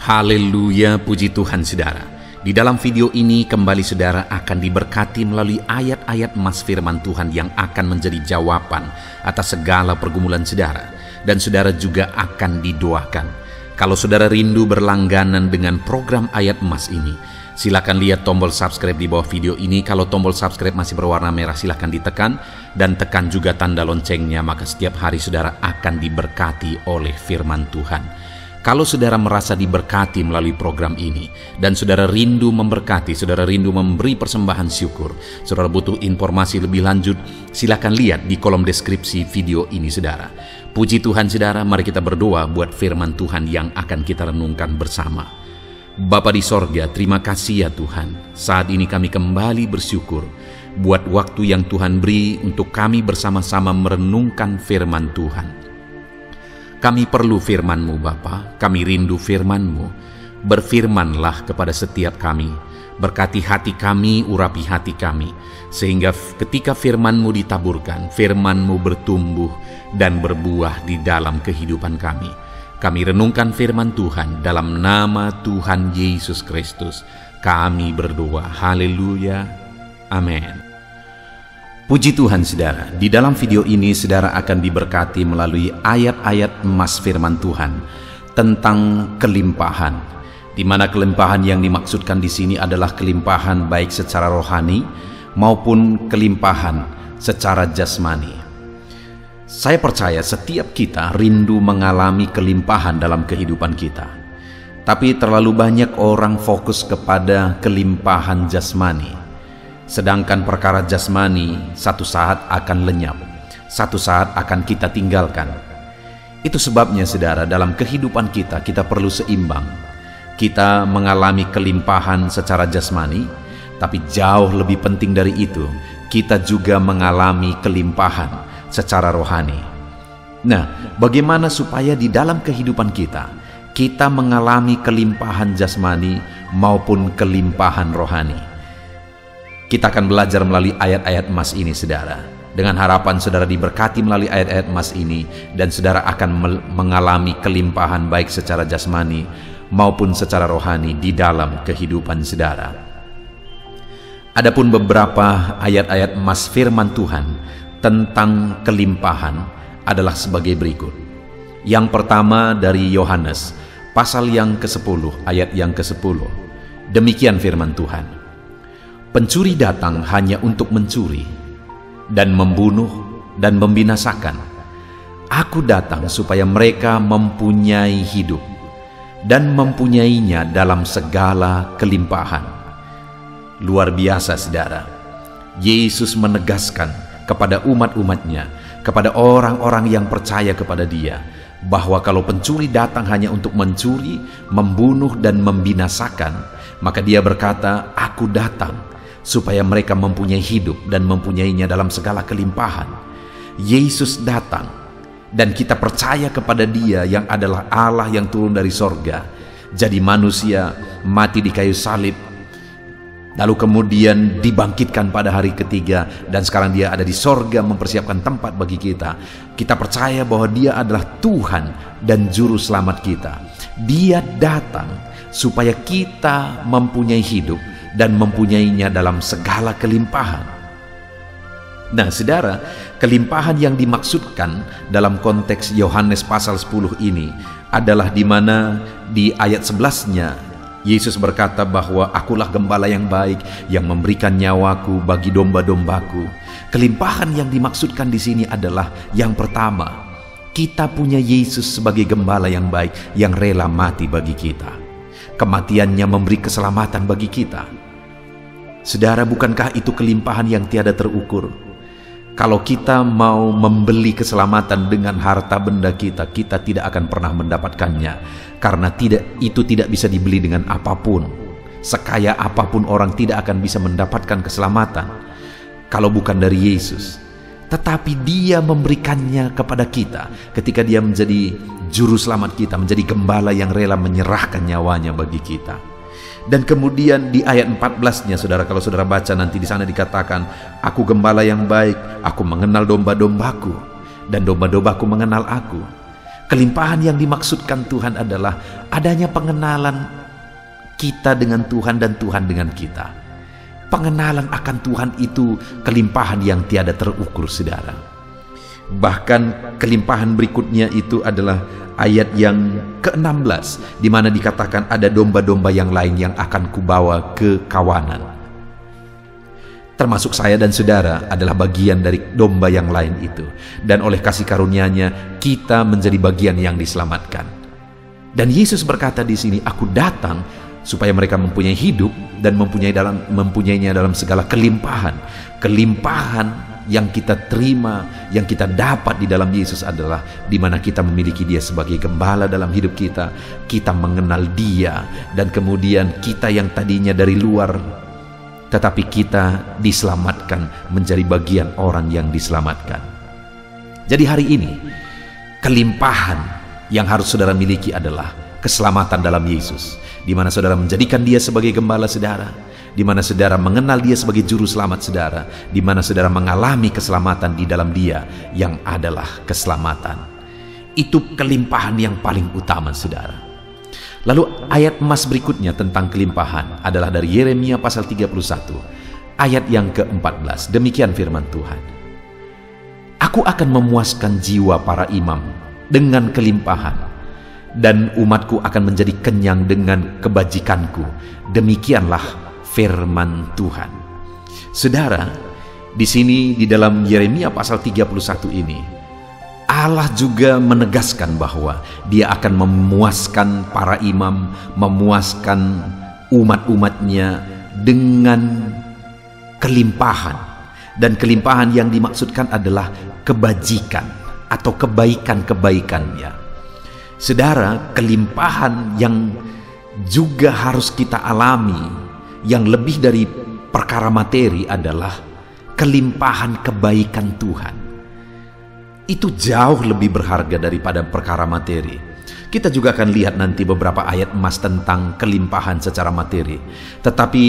Haleluya, puji Tuhan saudara. Di dalam video ini kembali saudara akan diberkati melalui ayat-ayat emas firman Tuhan yang akan menjadi jawaban atas segala pergumulan saudara. Dan saudara juga akan didoakan. Kalau saudara rindu berlangganan dengan program ayat emas ini, silakan lihat tombol subscribe di bawah video ini. Kalau tombol subscribe masih berwarna merah, silakan ditekan dan tekan juga tanda loncengnya, maka setiap hari saudara akan diberkati oleh firman Tuhan. Kalau saudara merasa diberkati melalui program ini dan saudara rindu memberkati, saudara rindu memberi persembahan syukur, saudara butuh informasi lebih lanjut, silakan lihat di kolom deskripsi video ini saudara. Puji Tuhan saudara, mari kita berdoa buat firman Tuhan yang akan kita renungkan bersama. Bapa di sorga, terima kasih ya Tuhan. Saat ini kami kembali bersyukur buat waktu yang Tuhan beri untuk kami bersama-sama merenungkan firman Tuhan. Kami perlu firman-Mu Bapa, kami rindu firman-Mu. Berfirmanlah kepada setiap kami, berkati hati kami, urapi hati kami, sehingga ketika firman-Mu ditaburkan, firman-Mu bertumbuh dan berbuah di dalam kehidupan kami. Kami renungkan firman Tuhan dalam nama Tuhan Yesus Kristus. Kami berdoa, haleluya, amin. Puji Tuhan saudara, di dalam video ini saudara akan diberkati melalui ayat-ayat emas firman Tuhan tentang kelimpahan, di mana kelimpahan yang dimaksudkan di sini adalah kelimpahan baik secara rohani maupun kelimpahan secara jasmani. Saya percaya setiap kita rindu mengalami kelimpahan dalam kehidupan kita, tapi terlalu banyak orang fokus kepada kelimpahan jasmani. Sedangkan perkara jasmani satu saat akan lenyap, satu saat akan kita tinggalkan. Itu sebabnya saudara, dalam kehidupan kita perlu seimbang. Kita mengalami kelimpahan secara jasmani, tapi jauh lebih penting dari itu, kita juga mengalami kelimpahan secara rohani. Nah, bagaimana supaya di dalam kehidupan kita mengalami kelimpahan jasmani maupun kelimpahan rohani? Kita akan belajar melalui ayat-ayat emas ini saudara. Dengan harapan saudara diberkati melalui ayat-ayat emas ini dan saudara akan mengalami kelimpahan baik secara jasmani maupun secara rohani di dalam kehidupan saudara. Adapun beberapa ayat-ayat emas firman Tuhan tentang kelimpahan adalah sebagai berikut. Yang pertama dari Yohanes pasal yang ke-10 ayat yang ke-10. Demikian firman Tuhan. Pencuri datang hanya untuk mencuri dan membunuh dan membinasakan. Aku datang supaya mereka mempunyai hidup dan mempunyainya dalam segala kelimpahan. Luar biasa saudara. Yesus menegaskan kepada umat-umatnya, kepada orang-orang yang percaya kepada Dia, bahwa kalau pencuri datang hanya untuk mencuri, membunuh dan membinasakan, maka Dia berkata, aku datang supaya mereka mempunyai hidup dan mempunyainya dalam segala kelimpahan. Yesus datang dan kita percaya kepada Dia yang adalah Allah yang turun dari sorga, jadi manusia, mati di kayu salib, lalu kemudian dibangkitkan pada hari ketiga, dan sekarang Dia ada di sorga mempersiapkan tempat bagi kita. Kita percaya bahwa Dia adalah Tuhan dan Juru Selamat kita. Dia datang supaya kita mempunyai hidup dan mempunyainya dalam segala kelimpahan. Nah saudara, kelimpahan yang dimaksudkan dalam konteks Yohanes pasal 10 ini adalah di mana di ayat 11-nya Yesus berkata bahwa akulah gembala yang baik yang memberikan nyawaku bagi domba-dombaku. Kelimpahan yang dimaksudkan di sini adalah yang pertama, kita punya Yesus sebagai gembala yang baik yang rela mati bagi kita. Kematiannya memberi keselamatan bagi kita. Saudara, bukankah itu kelimpahan yang tiada terukur? Kalau kita mau membeli keselamatan dengan harta benda kita tidak akan pernah mendapatkannya, karena itu tidak bisa dibeli dengan apapun. Sekaya apapun orang tidak akan bisa mendapatkan keselamatan kalau bukan dari Yesus. Tetapi Dia memberikannya kepada kita ketika Dia menjadi juru selamat kita, menjadi gembala yang rela menyerahkan nyawanya bagi kita. Dan kemudian di ayat 14-nya saudara, kalau saudara baca nanti di sana dikatakan, aku gembala yang baik, aku mengenal domba-dombaku dan domba-dombaku mengenal aku. Kelimpahan yang dimaksudkan Tuhan adalah adanya pengenalan kita dengan Tuhan dan Tuhan dengan kita. Pengenalan akan Tuhan itu kelimpahan yang tiada terukur, saudara. Bahkan kelimpahan berikutnya itu adalah ayat yang ke-16, di mana dikatakan ada domba-domba yang lain yang akan kubawa ke kawanan. Termasuk saya dan saudara adalah bagian dari domba yang lain itu. Dan oleh kasih karunia-Nya kita menjadi bagian yang diselamatkan. Dan Yesus berkata di sini, aku datang supaya mereka mempunyai hidup dan mempunyainya dalam segala kelimpahan. Kelimpahan yang kita terima, yang kita dapat di dalam Yesus adalah di mana kita memiliki Dia sebagai gembala dalam hidup kita. Kita mengenal Dia, dan kemudian kita yang tadinya dari luar, tetapi kita diselamatkan menjadi bagian orang yang diselamatkan. Jadi hari ini, kelimpahan yang harus saudara miliki adalah keselamatan dalam Yesus, di mana saudara menjadikan Dia sebagai gembala saudara, di mana saudara mengenal Dia sebagai juru selamat saudara, di mana saudara mengalami keselamatan di dalam Dia yang adalah keselamatan. Itu kelimpahan yang paling utama, saudara. Lalu ayat emas berikutnya tentang kelimpahan adalah dari Yeremia pasal 31 ayat yang ke-14. Demikian firman Tuhan. Aku akan memuaskan jiwa para imam dengan kelimpahan, dan umatku akan menjadi kenyang dengan kebajikanku. Demikianlah firman Tuhan. Saudara, di sini di dalam Yeremia pasal 31 ini, Allah juga menegaskan bahwa Dia akan memuaskan para imam, memuaskan umat-umatnya dengan kelimpahan. Dan kelimpahan yang dimaksudkan adalah kebajikan atau kebaikan-kebaikannya. Saudara, kelimpahan yang juga harus kita alami, yang lebih dari perkara materi, adalah kelimpahan kebaikan Tuhan. Itu jauh lebih berharga daripada perkara materi. Kita juga akan lihat nanti beberapa ayat emas tentang kelimpahan secara materi. Tetapi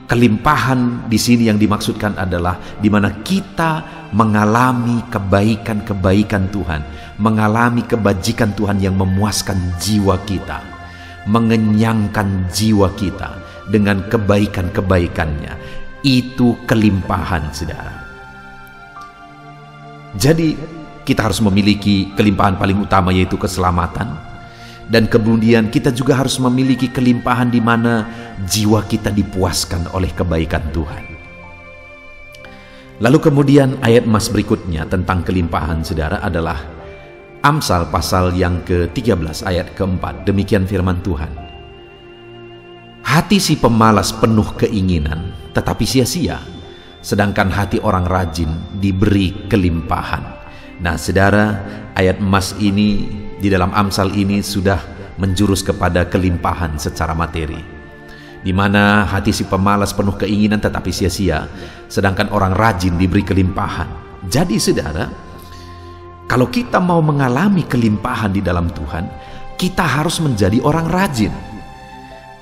kelimpahan di sini yang dimaksudkan adalah di mana kita mengalami kebaikan-kebaikan Tuhan, mengalami kebajikan Tuhan yang memuaskan jiwa kita, mengenyangkan jiwa kita dengan kebaikan-kebaikannya. Itu kelimpahan, saudara. Jadi kita harus memiliki kelimpahan paling utama, yaitu keselamatan. Dan kemudian kita juga harus memiliki kelimpahan di mana jiwa kita dipuaskan oleh kebaikan Tuhan. Lalu kemudian ayat emas berikutnya tentang kelimpahan, saudara, adalah Amsal pasal yang ke-13 ayat ke-4. Demikian firman Tuhan. Hati si pemalas penuh keinginan, tetapi sia-sia, sedangkan hati orang rajin diberi kelimpahan. Nah, saudara, ayat emas ini di dalam Amsal ini sudah menjurus kepada kelimpahan secara materi, di mana hati si pemalas penuh keinginan tetapi sia-sia, sedangkan orang rajin diberi kelimpahan. Jadi, saudara, kalau kita mau mengalami kelimpahan di dalam Tuhan, kita harus menjadi orang rajin,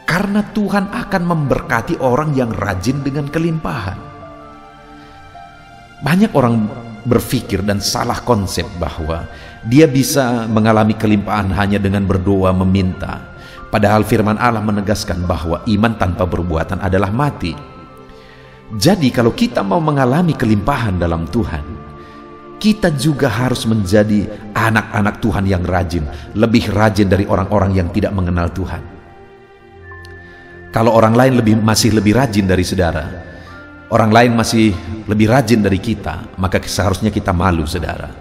karena Tuhan akan memberkati orang yang rajin dengan kelimpahan. Banyak orang berpikir dan salah konsep bahwa dia bisa mengalami kelimpahan hanya dengan berdoa meminta. Padahal firman Allah menegaskan bahwa iman tanpa perbuatan adalah mati. Jadi kalau kita mau mengalami kelimpahan dalam Tuhan, kita juga harus menjadi anak-anak Tuhan yang rajin, lebih rajin dari orang-orang yang tidak mengenal Tuhan. Kalau orang lain masih lebih rajin dari saudara, orang lain masih lebih rajin dari kita, maka seharusnya kita malu, saudara.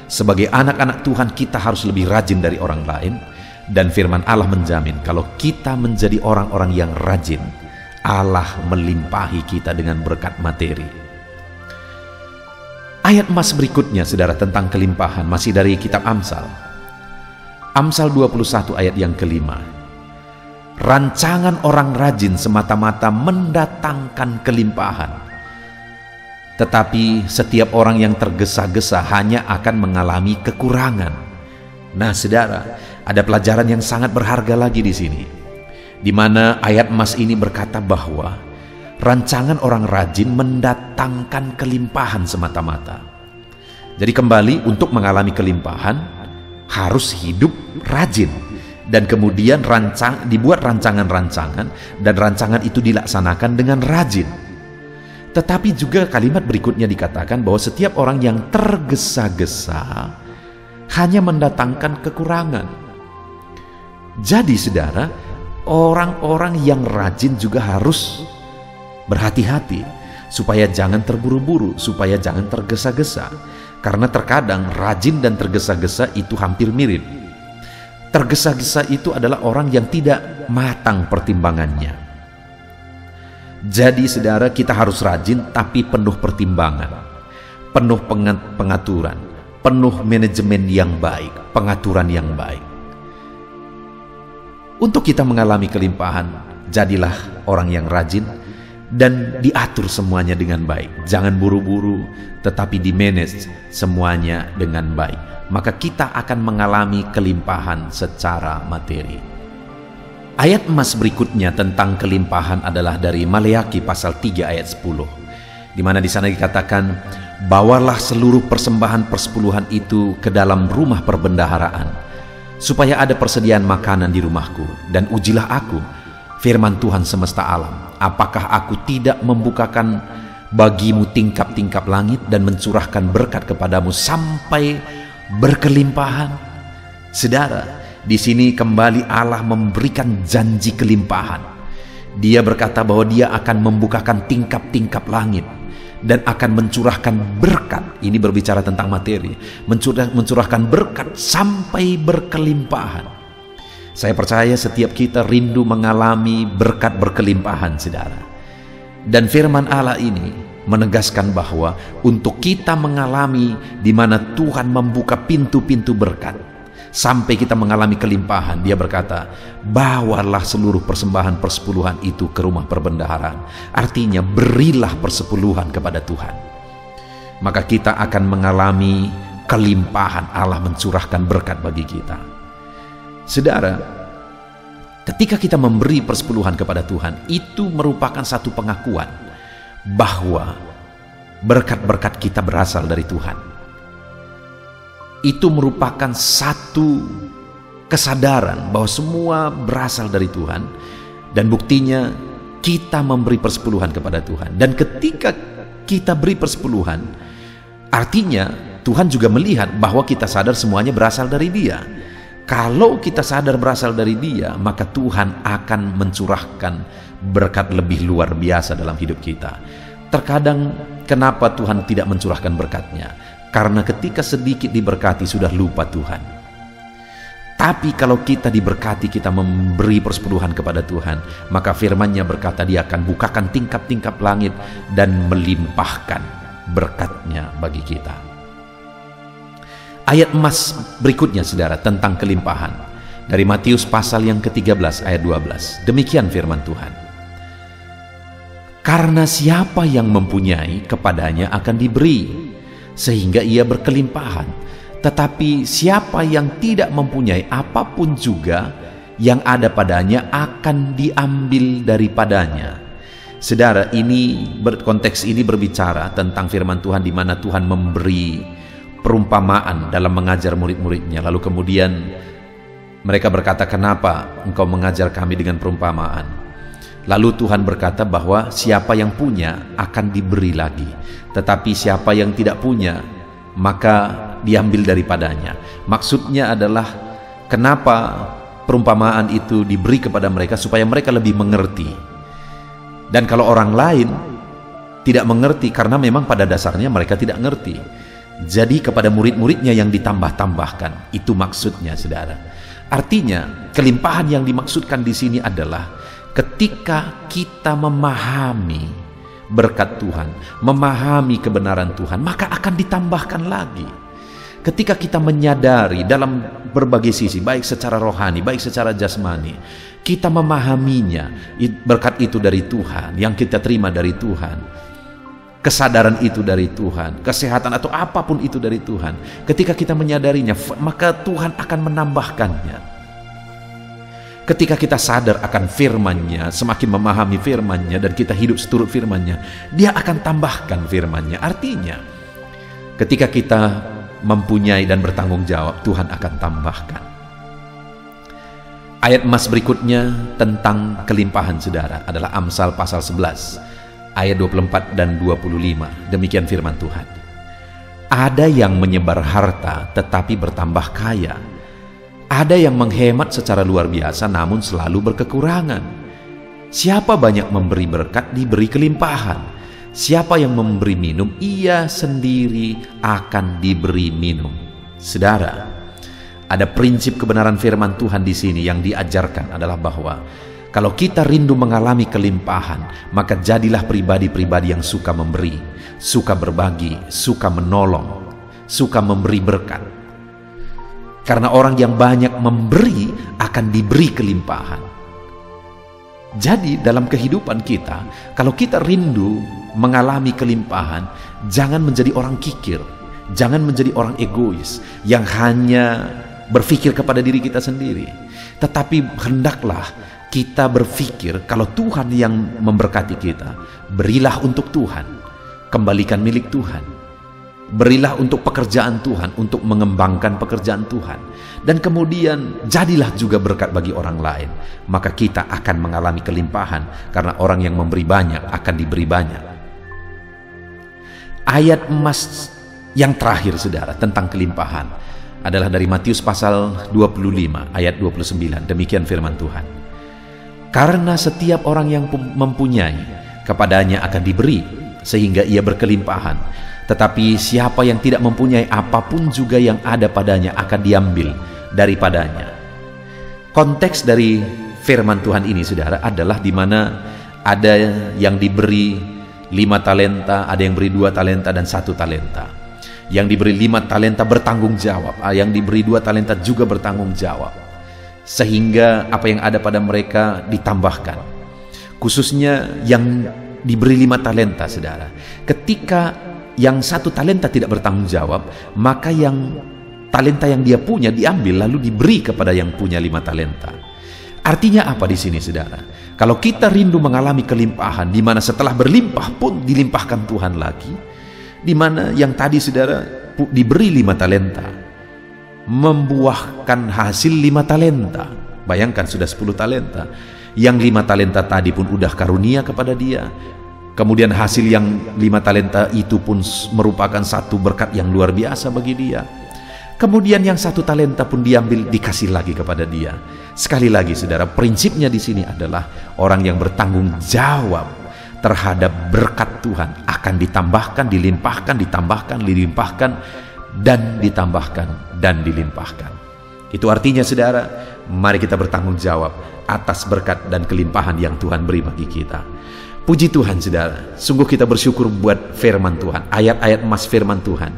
Sebagai anak-anak Tuhan, kita harus lebih rajin dari orang lain. Dan firman Allah menjamin kalau kita menjadi orang-orang yang rajin, Allah melimpahi kita dengan berkat materi. Ayat emas berikutnya, saudara, tentang kelimpahan masih dari kitab Amsal. Amsal 21 ayat yang ke-5. Rancangan orang rajin semata-mata mendatangkan kelimpahan, tetapi setiap orang yang tergesa-gesa hanya akan mengalami kekurangan. Nah, saudara, ada pelajaran yang sangat berharga lagi di sini, di mana ayat emas ini berkata bahwa rancangan orang rajin mendatangkan kelimpahan semata-mata. Jadi kembali, untuk mengalami kelimpahan, harus hidup rajin. Dan kemudian dibuat rancangan-rancangan, dan rancangan itu dilaksanakan dengan rajin. Tetapi juga kalimat berikutnya dikatakan bahwa setiap orang yang tergesa-gesa hanya mendatangkan kekurangan. Jadi saudara, orang-orang yang rajin juga harus berhati-hati supaya jangan terburu-buru, supaya jangan tergesa-gesa. Karena terkadang rajin dan tergesa-gesa itu hampir mirip. Tergesa-gesa itu adalah orang yang tidak matang pertimbangannya. Jadi saudara, kita harus rajin tapi penuh pertimbangan, penuh pengaturan, penuh manajemen yang baik, pengaturan yang baik. Untuk kita mengalami kelimpahan, jadilah orang yang rajin dan diatur semuanya dengan baik. Jangan buru-buru, tetapi di-manage semuanya dengan baik. Maka kita akan mengalami kelimpahan secara materi. Ayat emas berikutnya tentang kelimpahan adalah dari Maleakhi pasal 3 ayat 10, di mana di sana dikatakan, bawalah seluruh persembahan persepuluhan itu ke dalam rumah perbendaharaan, supaya ada persediaan makanan di rumahku, dan ujilah aku, firman Tuhan semesta alam, apakah aku tidak membukakan bagimu tingkap-tingkap langit dan mencurahkan berkat kepadamu sampai berkelimpahan. Saudara, di sini kembali Allah memberikan janji kelimpahan. Dia berkata bahwa dia akan membukakan tingkap-tingkap langit dan akan mencurahkan berkat. Ini berbicara tentang materi, mencurahkan berkat sampai berkelimpahan. Saya percaya setiap kita rindu mengalami berkat berkelimpahan, saudara. Dan firman Allah ini menegaskan bahwa untuk kita mengalami di mana Tuhan membuka pintu-pintu berkat sampai kita mengalami kelimpahan, dia berkata, bawalah seluruh persembahan persepuluhan itu ke rumah perbendaharaan. Artinya berilah persepuluhan kepada Tuhan. Maka kita akan mengalami kelimpahan, Allah mencurahkan berkat bagi kita. Saudara, ketika kita memberi persepuluhan kepada Tuhan, itu merupakan satu pengakuan bahwa berkat-berkat kita berasal dari Tuhan. Itu merupakan satu kesadaran bahwa semua berasal dari Tuhan, dan buktinya kita memberi persepuluhan kepada Tuhan. Dan ketika kita beri persepuluhan, artinya Tuhan juga melihat bahwa kita sadar semuanya berasal dari Dia. Kalau kita sadar berasal dari Dia, maka Tuhan akan mencurahkan berkat lebih luar biasa dalam hidup kita. Terkadang kenapa Tuhan tidak mencurahkan berkatnya? Karena ketika sedikit diberkati sudah lupa Tuhan. Tapi kalau kita diberkati, kita memberi persepuluhan kepada Tuhan, maka firman-Nya berkata Dia akan bukakan tingkap-tingkap langit dan melimpahkan berkat-Nya bagi kita. Ayat emas berikutnya, saudara, tentang kelimpahan dari Matius pasal yang ke-13 ayat 12. Demikian firman Tuhan. Karena siapa yang mempunyai, kepadanya akan diberi, sehingga ia berkelimpahan. Tetapi siapa yang tidak mempunyai, apapun juga yang ada padanya akan diambil daripadanya. Saudara, konteks ini berbicara tentang firman Tuhan di mana Tuhan memberi perumpamaan dalam mengajar murid-muridnya. Lalu kemudian mereka berkata, kenapa engkau mengajar kami dengan perumpamaan? Lalu Tuhan berkata bahwa siapa yang punya akan diberi lagi, tetapi siapa yang tidak punya maka diambil daripadanya. Maksudnya adalah kenapa perumpamaan itu diberi kepada mereka, supaya mereka lebih mengerti. Dan kalau orang lain tidak mengerti, karena memang pada dasarnya mereka tidak mengerti, jadi kepada murid-muridnya yang ditambah-tambahkan. Itu maksudnya, saudara. Artinya kelimpahan yang dimaksudkan di sini adalah ketika kita memahami berkat Tuhan, memahami kebenaran Tuhan, maka akan ditambahkan lagi. Ketika kita menyadari dalam berbagai sisi, baik secara rohani, baik secara jasmani, kita memahaminya, berkat itu dari Tuhan, yang kita terima dari Tuhan, kesadaran itu dari Tuhan, kesehatan atau apapun itu dari Tuhan. Ketika kita menyadarinya, maka Tuhan akan menambahkannya. Ketika kita sadar akan firman-Nya, semakin memahami firman-Nya, dan kita hidup seturut firman-Nya, Dia akan tambahkan firman-Nya. Artinya, ketika kita mempunyai dan bertanggung jawab, Tuhan akan tambahkan. Ayat emas berikutnya tentang kelimpahan saudara adalah Amsal pasal 11 ayat 24 dan 25. Demikian firman Tuhan. Ada yang menyebar harta tetapi bertambah kaya. Ada yang menghemat secara luar biasa namun selalu berkekurangan. Siapa banyak memberi berkat diberi kelimpahan. Siapa yang memberi minum, ia sendiri akan diberi minum. Saudara, ada prinsip kebenaran firman Tuhan di sini yang diajarkan adalah bahwa kalau kita rindu mengalami kelimpahan, maka jadilah pribadi-pribadi yang suka memberi, suka berbagi, suka menolong, suka memberi berkat. Karena orang yang banyak memberi akan diberi kelimpahan. Jadi dalam kehidupan kita, kalau kita rindu mengalami kelimpahan, jangan menjadi orang kikir, jangan menjadi orang egois yang hanya berpikir kepada diri kita sendiri. Tetapi hendaklah kita berpikir kalau Tuhan yang memberkati kita, berilah untuk Tuhan, kembalikan milik Tuhan. Berilah untuk pekerjaan Tuhan, untuk mengembangkan pekerjaan Tuhan. Dan kemudian jadilah juga berkat bagi orang lain. Maka kita akan mengalami kelimpahan, karena orang yang memberi banyak akan diberi banyak. Ayat emas yang terakhir saudara tentang kelimpahan adalah dari Matius pasal 25 ayat 29. Demikian firman Tuhan. Karena setiap orang yang mempunyai, kepadanya akan diberi, sehingga ia berkelimpahan. Tetapi siapa yang tidak mempunyai, apapun juga yang ada padanya akan diambil daripadanya. Konteks dari firman Tuhan ini saudara adalah di mana ada yang diberi 5 talenta, ada yang beri 2 talenta dan 1 talenta. Yang diberi 5 talenta bertanggung jawab, yang diberi 2 talenta juga bertanggung jawab. Sehingga apa yang ada pada mereka ditambahkan. Khususnya yang diberi 5 talenta saudara. Ketika yang 1 talenta tidak bertanggung jawab, maka yang talenta yang dia punya diambil lalu diberi kepada yang punya 5 talenta. Artinya apa di sini saudara? Kalau kita rindu mengalami kelimpahan, di mana setelah berlimpah pun dilimpahkan Tuhan lagi, di mana yang tadi saudara diberi 5 talenta, membuahkan hasil 5 talenta. Bayangkan sudah 10 talenta. Yang 5 talenta tadi pun udah karunia kepada dia. Kemudian hasil yang 5 talenta itu pun merupakan satu berkat yang luar biasa bagi dia. Kemudian yang 1 talenta pun diambil, dikasih lagi kepada dia. Sekali lagi saudara, prinsipnya di sini adalah orang yang bertanggung jawab terhadap berkat Tuhan akan ditambahkan, dilimpahkan, ditambahkan, dilimpahkan, dan ditambahkan, dan dilimpahkan. Itu artinya saudara, mari kita bertanggung jawab atas berkat dan kelimpahan yang Tuhan beri bagi kita. Puji Tuhan saudara, sungguh kita bersyukur buat firman Tuhan, ayat-ayat emas firman Tuhan.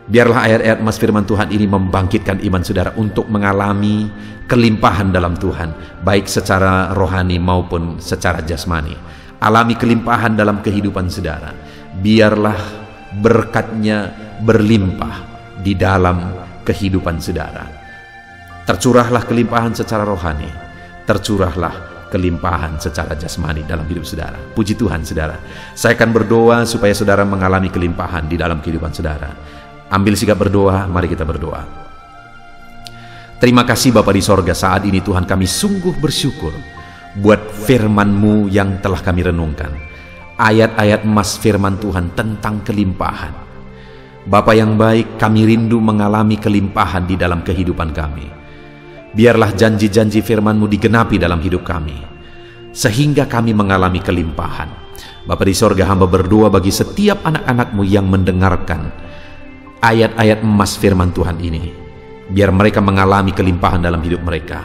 Biarlah ayat-ayat emas firman Tuhan ini membangkitkan iman saudara untuk mengalami kelimpahan dalam Tuhan, baik secara rohani maupun secara jasmani. Alami kelimpahan dalam kehidupan saudara. Biarlah berkatnya berlimpah di dalam kehidupan saudara. Tercurahlah kelimpahan secara rohani, tercurahlah kelimpahan secara jasmani dalam hidup saudara. Puji Tuhan saudara. Saya akan berdoa supaya saudara mengalami kelimpahan di dalam kehidupan saudara. Ambil sikap berdoa, mari kita berdoa. Terima kasih Bapa di sorga, saat ini Tuhan kami sungguh bersyukur buat firman-Mu yang telah kami renungkan. Ayat-ayat emas firman Tuhan tentang kelimpahan. Bapa yang baik, kami rindu mengalami kelimpahan di dalam kehidupan kami. Biarlah janji-janji firman-Mu digenapi dalam hidup kami, sehingga kami mengalami kelimpahan. Bapa di sorga, hamba berdoa bagi setiap anak-anak-Mu yang mendengarkan ayat-ayat emas firman Tuhan ini. Biar mereka mengalami kelimpahan dalam hidup mereka,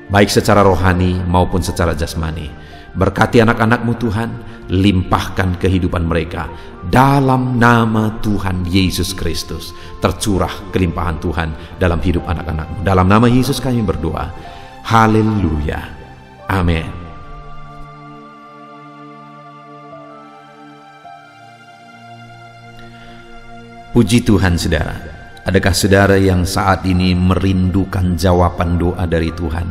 baik secara rohani maupun secara jasmani. Berkati anak-anak-Mu Tuhan, limpahkan kehidupan mereka. Dalam nama Tuhan Yesus Kristus, tercurah kelimpahan Tuhan dalam hidup anak-anak-Mu. Dalam nama Yesus kami berdoa. Haleluya. Amin. Puji Tuhan saudara. Adakah saudara yang saat ini merindukan jawaban doa dari Tuhan?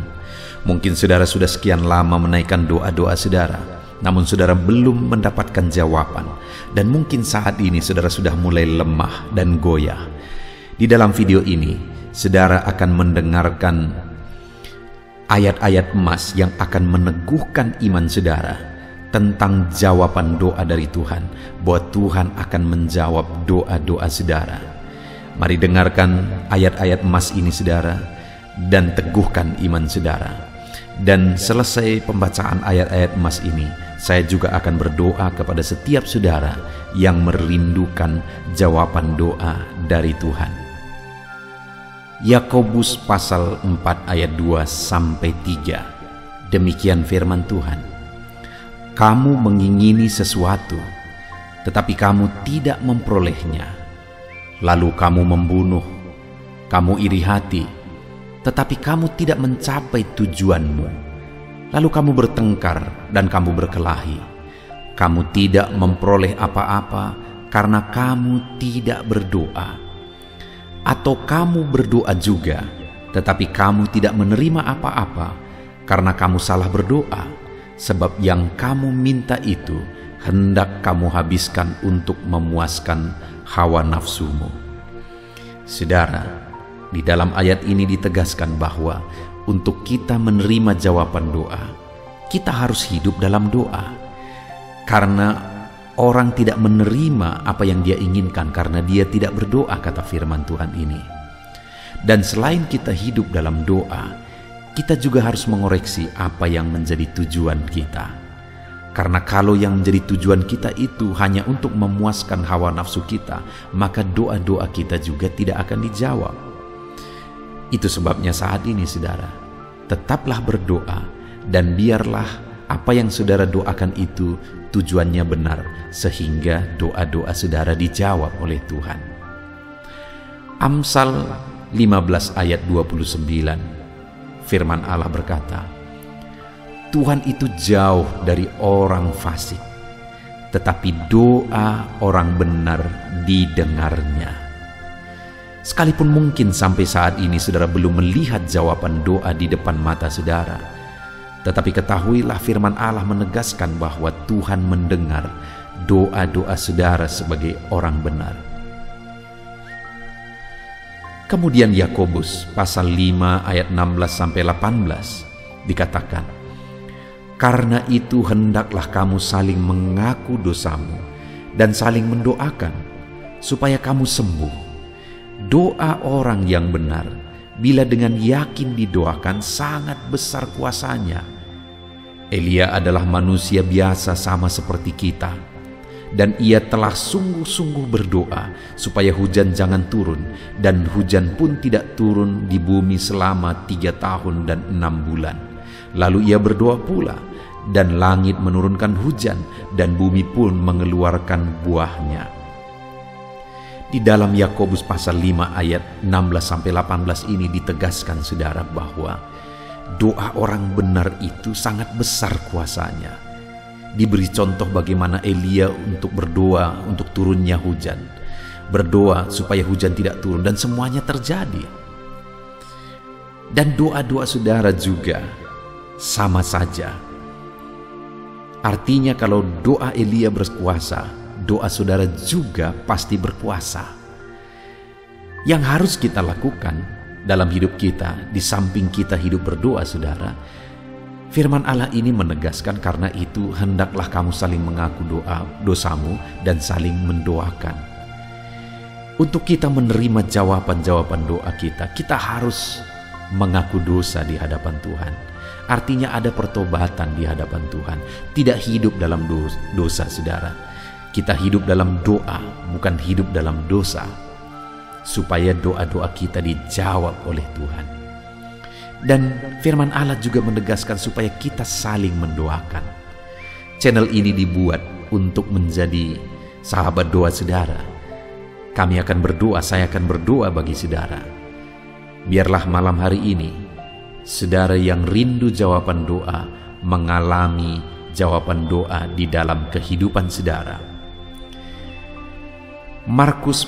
Mungkin saudara sudah sekian lama menaikkan doa-doa saudara, namun saudara belum mendapatkan jawaban. Dan mungkin saat ini saudara sudah mulai lemah dan goyah. Di dalam video ini, saudara akan mendengarkan ayat-ayat emas yang akan meneguhkan iman saudara tentang jawaban doa dari Tuhan, bahwa Tuhan akan menjawab doa-doa saudara. Mari dengarkan ayat-ayat emas ini saudara, dan teguhkan iman saudara. Dan selesai pembacaan ayat-ayat emas ini, saya juga akan berdoa kepada setiap saudara yang merindukan jawaban doa dari Tuhan. Yakobus pasal 4 ayat 2-3. Demikian firman Tuhan. Kamu mengingini sesuatu, tetapi kamu tidak memperolehnya. Lalu kamu membunuh, kamu iri hati, tetapi kamu tidak mencapai tujuanmu. Lalu kamu bertengkar dan kamu berkelahi. Kamu tidak memperoleh apa-apa karena kamu tidak berdoa. Atau kamu berdoa juga, tetapi kamu tidak menerima apa-apa karena kamu salah berdoa, sebab yang kamu minta itu hendak kamu habiskan untuk memuaskan hawa nafsumu. Saudara, di dalam ayat ini ditegaskan bahwa untuk kita menerima jawaban doa, kita harus hidup dalam doa. Karena orang tidak menerima apa yang dia inginkan karena dia tidak berdoa, kata firman Tuhan ini. Dan selain kita hidup dalam doa, kita juga harus mengoreksi apa yang menjadi tujuan kita. Karena kalau yang menjadi tujuan kita itu hanya untuk memuaskan hawa nafsu kita, maka doa-doa kita juga tidak akan dijawab. Itu sebabnya saat ini saudara, tetaplah berdoa dan biarlah apa yang saudara doakan itu tujuannya benar, sehingga doa-doa saudara dijawab oleh Tuhan. Amsal 15 ayat 29, firman Allah berkata, Tuhan itu jauh dari orang fasik, tetapi doa orang benar didengarnya. Sekalipun mungkin sampai saat ini saudara belum melihat jawaban doa di depan mata saudara, tetapi ketahuilah firman Allah menegaskan bahwa Tuhan mendengar doa-doa saudara sebagai orang benar. Kemudian Yakobus pasal 5 ayat 16-18 dikatakan, karena itu hendaklah kamu saling mengaku dosamu dan saling mendoakan supaya kamu sembuh. Doa orang yang benar bila dengan yakin didoakan sangat besar kuasanya. Elia adalah manusia biasa sama seperti kita, dan ia telah sungguh-sungguh berdoa supaya hujan jangan turun, dan hujan pun tidak turun di bumi selama 3 tahun dan 6 bulan. Lalu ia berdoa pula, dan langit menurunkan hujan, dan bumi pun mengeluarkan buahnya. Di dalam Yakobus pasal 5 ayat 16-18 ini ditegaskan saudara bahwa doa orang benar itu sangat besar kuasanya. Diberi contoh bagaimana Elia untuk berdoa untuk turunnya hujan, berdoa supaya hujan tidak turun, dan semuanya terjadi. Dan doa-doa saudara juga sama saja. Artinya kalau doa Elia berkuasa, doa saudara juga pasti berkuasa. Yang harus kita lakukan dalam hidup kita, di samping kita hidup berdoa saudara, firman Allah ini menegaskan, karena itu hendaklah kamu saling mengaku dosamu dan saling mendoakan. Untuk kita menerima jawaban-jawaban doa kita, kita harus mengaku dosa di hadapan Tuhan. Artinya ada pertobatan di hadapan Tuhan, tidak hidup dalam dosa saudara. Kita hidup dalam doa, bukan hidup dalam dosa, supaya doa-doa kita dijawab oleh Tuhan. Dan firman Allah juga menegaskan supaya kita saling mendoakan. Channel ini dibuat untuk menjadi sahabat doa saudara. Kami akan berdoa, saya akan berdoa bagi saudara. Biarlah malam hari ini, saudara yang rindu jawaban doa, mengalami jawaban doa di dalam kehidupan saudara. Markus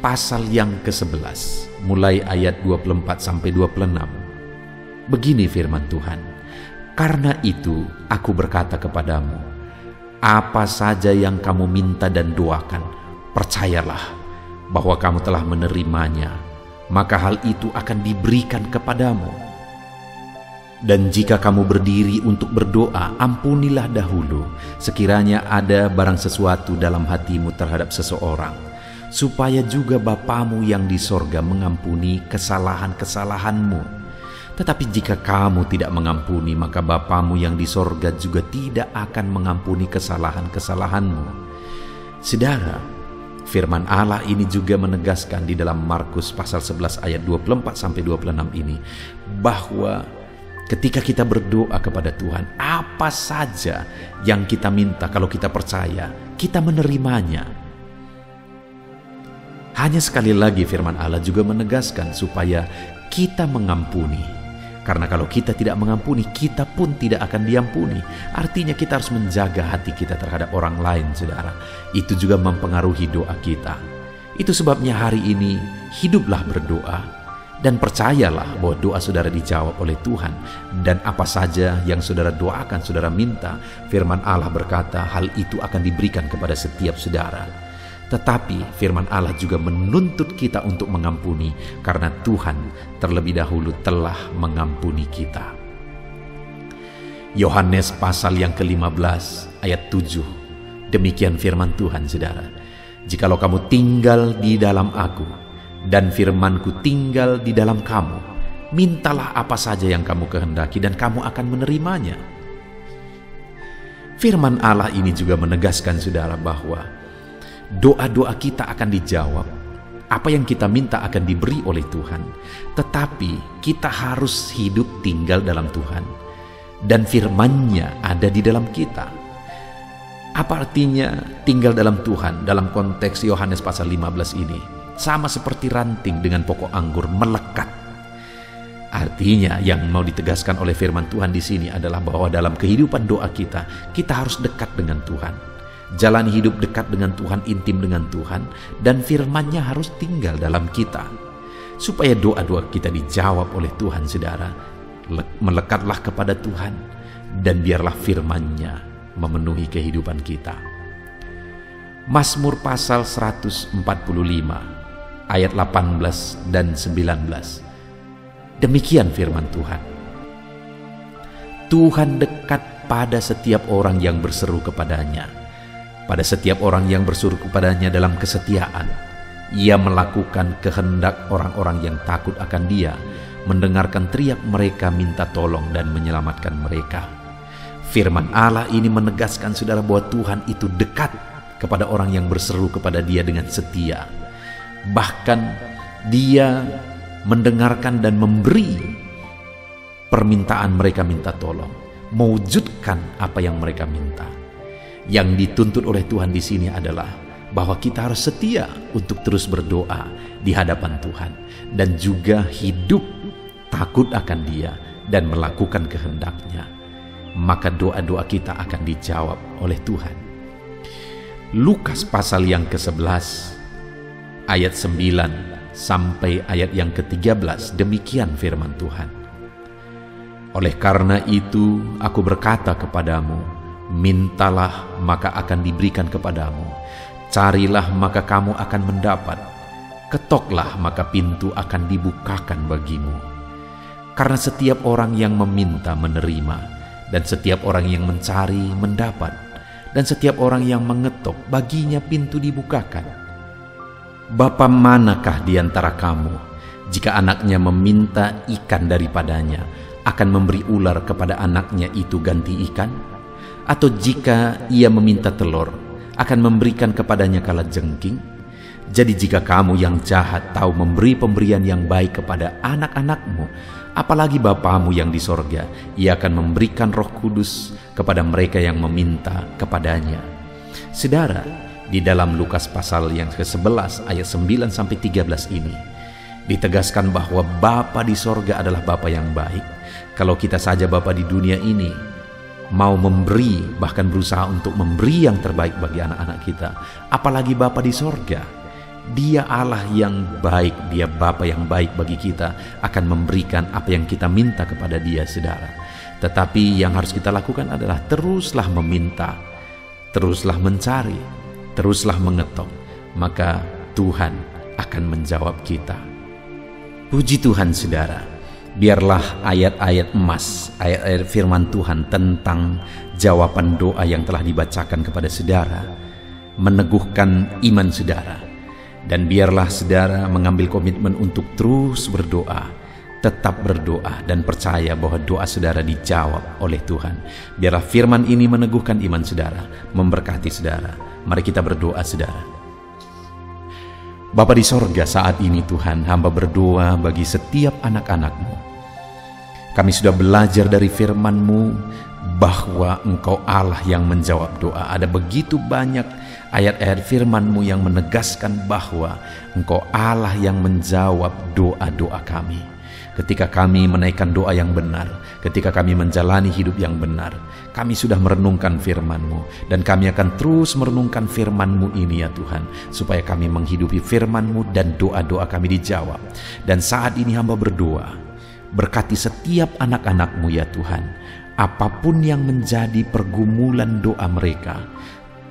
pasal yang ke-11, mulai ayat 24-26. Begini firman Tuhan, karena itu aku berkata kepadamu, apa saja yang kamu minta dan doakan, percayalah bahwa kamu telah menerimanya, maka hal itu akan diberikan kepadamu. Dan jika kamu berdiri untuk berdoa, ampunilah dahulu sekiranya ada barang sesuatu dalam hatimu terhadap seseorang, supaya juga Bapamu yang di sorga mengampuni kesalahan-kesalahanmu. Tetapi jika kamu tidak mengampuni, maka Bapamu yang di sorga juga tidak akan mengampuni kesalahan-kesalahanmu. Saudara, firman Allah ini juga menegaskan di dalam Markus pasal 11 ayat 24-26 ini, bahwa ketika kita berdoa kepada Tuhan, apa saja yang kita minta, kalau kita percaya, kita menerimanya. Hanya sekali lagi firman Allah juga menegaskan supaya kita mengampuni. Karena kalau kita tidak mengampuni, kita pun tidak akan diampuni. Artinya kita harus menjaga hati kita terhadap orang lain, saudara. Itu juga mempengaruhi doa kita. Itu sebabnya hari ini, hiduplah berdoa. Dan percayalah bahwa doa saudara dijawab oleh Tuhan. Dan apa saja yang saudara doakan, saudara minta, firman Allah berkata hal itu akan diberikan kepada setiap saudara. Tetapi firman Allah juga menuntut kita untuk mengampuni, karena Tuhan terlebih dahulu telah mengampuni kita. Yohanes pasal yang ke-15 ayat 7. Demikian firman Tuhan, saudara. Jikalau kamu tinggal di dalam aku, dan firman-Ku tinggal di dalam kamu, mintalah apa saja yang kamu kehendaki, dan kamu akan menerimanya. Firman Allah ini juga menegaskan, saudara, bahwa doa-doa kita akan dijawab. Apa yang kita minta akan diberi oleh Tuhan. Tetapi kita harus hidup tinggal dalam Tuhan. Dan firman-Nya ada di dalam kita. Apa artinya tinggal dalam Tuhan dalam konteks Yohanes pasal 15 ini? Sama seperti ranting dengan pokok anggur melekat. Artinya yang mau ditegaskan oleh firman Tuhan di sini adalah bahwa dalam kehidupan doa kita harus dekat dengan Tuhan. Jalani hidup dekat dengan Tuhan, intim dengan Tuhan, dan firman-Nya harus tinggal dalam kita. Supaya doa-doa kita dijawab oleh Tuhan, saudara, melekatlah kepada Tuhan, dan biarlah firman-Nya memenuhi kehidupan kita. Mazmur pasal 145 ayat 18 dan 19. Demikian firman Tuhan. Tuhan dekat pada setiap orang yang berseru kepadanya. Pada setiap orang yang berseru kepadanya dalam kesetiaan. Ia melakukan kehendak orang-orang yang takut akan Dia, mendengarkan teriak mereka minta tolong dan menyelamatkan mereka. Firman Allah ini menegaskan, saudara, bahwa Tuhan itu dekat kepada orang yang berseru kepada Dia dengan setia. Bahkan Dia mendengarkan dan memberi permintaan mereka minta tolong, mewujudkan apa yang mereka minta. Yang dituntut oleh Tuhan di sini adalah bahwa kita harus setia untuk terus berdoa di hadapan Tuhan, dan juga hidup takut akan Dia dan melakukan kehendak-Nya. Maka doa-doa kita akan dijawab oleh Tuhan. Lukas pasal yang ke-11 ayat 9 sampai ayat yang ke-13, demikian firman Tuhan. Oleh karena itu aku berkata kepadamu, mintalah maka akan diberikan kepadamu, carilah maka kamu akan mendapat, ketoklah maka pintu akan dibukakan bagimu. Karena setiap orang yang meminta menerima, dan setiap orang yang mencari mendapat, dan setiap orang yang mengetok baginya pintu dibukakan. Bapa manakah di antara kamu, jika anaknya meminta ikan daripadanya, akan memberi ular kepada anaknya itu ganti ikan? Atau jika ia meminta telur, akan memberikan kepadanya kalajengking? Jadi jika kamu yang jahat tahu memberi pemberian yang baik kepada anak-anakmu, apalagi Bapamu yang di sorga, Ia akan memberikan Roh Kudus kepada mereka yang meminta kepadanya. Saudara, di dalam Lukas pasal yang ke-11 ayat 9 sampai 13 ini ditegaskan bahwa Bapa di sorga adalah Bapa yang baik. Kalau kita saja Bapa di dunia ini mau memberi, bahkan berusaha untuk memberi yang terbaik bagi anak-anak kita, apalagi Bapa di sorga. Dia Allah yang baik, Dia Bapa yang baik bagi kita, akan memberikan apa yang kita minta kepada Dia, saudara. Tetapi yang harus kita lakukan adalah teruslah meminta, teruslah mencari, teruslah mengetok, maka Tuhan akan menjawab kita. Puji Tuhan saudara, biarlah ayat-ayat emas, ayat-ayat firman Tuhan tentang jawaban doa yang telah dibacakan kepada saudara meneguhkan iman saudara. Dan biarlah saudara mengambil komitmen untuk terus berdoa, tetap berdoa dan percaya bahwa doa saudara dijawab oleh Tuhan. Biarlah firman ini meneguhkan iman saudara, memberkati saudara. Mari kita berdoa saudara. Bapa di sorga, saat ini Tuhan, hamba berdoa bagi setiap anak-anak-Mu. Kami sudah belajar dari firman-Mu bahwa Engkau Allah yang menjawab doa. Ada begitu banyak ayat-ayat firman-Mu yang menegaskan bahwa Engkau Allah yang menjawab doa-doa kami. Ketika kami menaikkan doa yang benar, ketika kami menjalani hidup yang benar, kami sudah merenungkan firman-Mu, dan kami akan terus merenungkan firman-Mu ini ya Tuhan, supaya kami menghidupi firman-Mu dan doa-doa kami dijawab. Dan saat ini hamba berdoa, berkati setiap anak-anak-Mu ya Tuhan, apapun yang menjadi pergumulan doa mereka,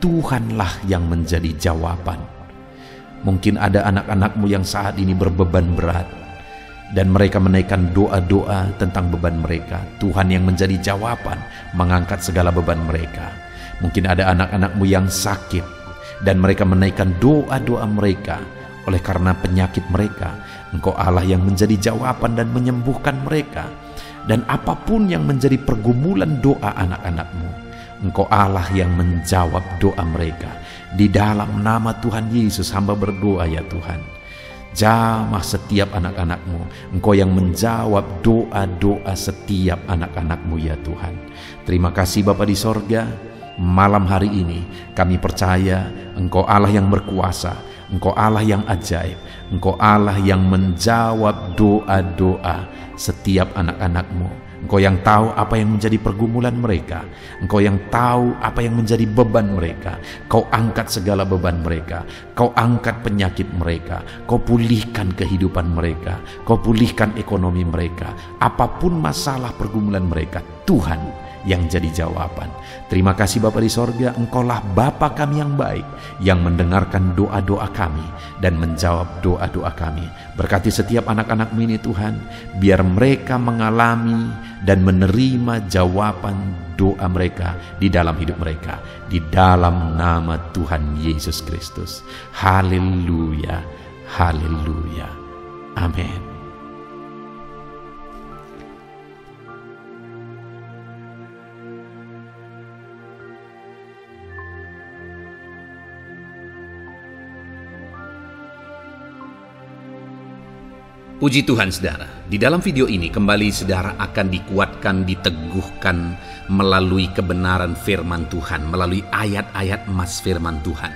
Tuhanlah yang menjadi jawaban. Mungkin ada anak-anak-Mu yang saat ini berbeban berat, dan mereka menaikkan doa-doa tentang beban mereka. Tuhan yang menjadi jawaban, mengangkat segala beban mereka. Mungkin ada anak-anak-Mu yang sakit, dan mereka menaikkan doa-doa mereka oleh karena penyakit mereka. Engkau Allah yang menjadi jawaban dan menyembuhkan mereka. Dan apapun yang menjadi pergumulan doa anak-anak-Mu, Engkau Allah yang menjawab doa mereka. Di dalam nama Tuhan Yesus hamba berdoa ya Tuhan, jamah setiap anak-anak-Mu. Engkau yang menjawab doa-doa setiap anak-anak-Mu ya Tuhan. Terima kasih Bapa di sorga. Malam hari ini kami percaya Engkau Allah yang berkuasa, Engkau Allah yang ajaib, Engkau Allah yang menjawab doa-doa setiap anak-anak-Mu. Engkau yang tahu apa yang menjadi pergumulan mereka. Engkau yang tahu apa yang menjadi beban mereka. Kau angkat segala beban mereka. Kau angkat penyakit mereka. Kau pulihkan kehidupan mereka. Kau pulihkan ekonomi mereka. Apapun masalah pergumulan mereka, Tuhan yang jadi jawaban. Terima kasih Bapa di sorga, Engkaulah Bapa kami yang baik, yang mendengarkan doa-doa kami dan menjawab doa-doa kami. Berkati setiap anak-anak-Mu ini Tuhan, biar mereka mengalami dan menerima jawaban doa mereka di dalam hidup mereka, di dalam nama Tuhan Yesus Kristus. Haleluya, haleluya, amin. Puji Tuhan saudara, di dalam video ini kembali saudara akan dikuatkan, diteguhkan melalui kebenaran firman Tuhan, melalui ayat-ayat emas firman Tuhan.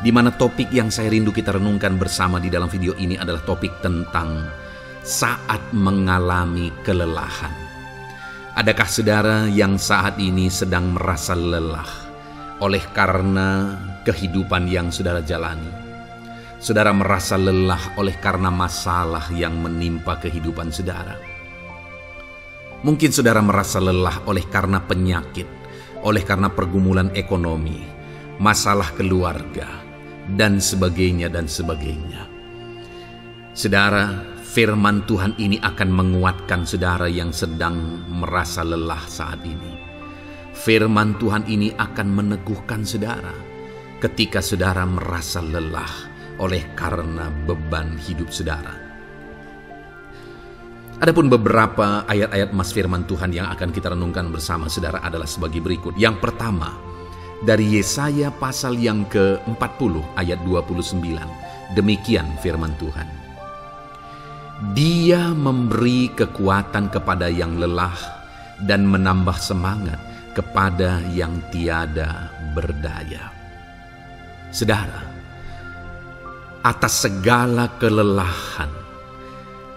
Di mana topik yang saya rindu kita renungkan bersama di dalam video ini adalah topik tentang saat mengalami kelelahan. Adakah saudara yang saat ini sedang merasa lelah oleh karena kehidupan yang saudara jalani? Saudara merasa lelah oleh karena masalah yang menimpa kehidupan saudara. Mungkin saudara merasa lelah oleh karena penyakit, oleh karena pergumulan ekonomi, masalah keluarga, dan sebagainya dan sebagainya. Saudara, firman Tuhan ini akan menguatkan saudara yang sedang merasa lelah saat ini. Firman Tuhan ini akan meneguhkan saudara ketika saudara merasa lelah oleh karena beban hidup saudara. Adapun beberapa ayat-ayat emas firman Tuhan yang akan kita renungkan bersama saudara adalah sebagai berikut. Yang pertama, dari Yesaya pasal yang ke-40 ayat 29. Demikian firman Tuhan. Dia memberi kekuatan kepada yang lelah dan menambah semangat kepada yang tiada berdaya. Saudara, atas segala kelelahan,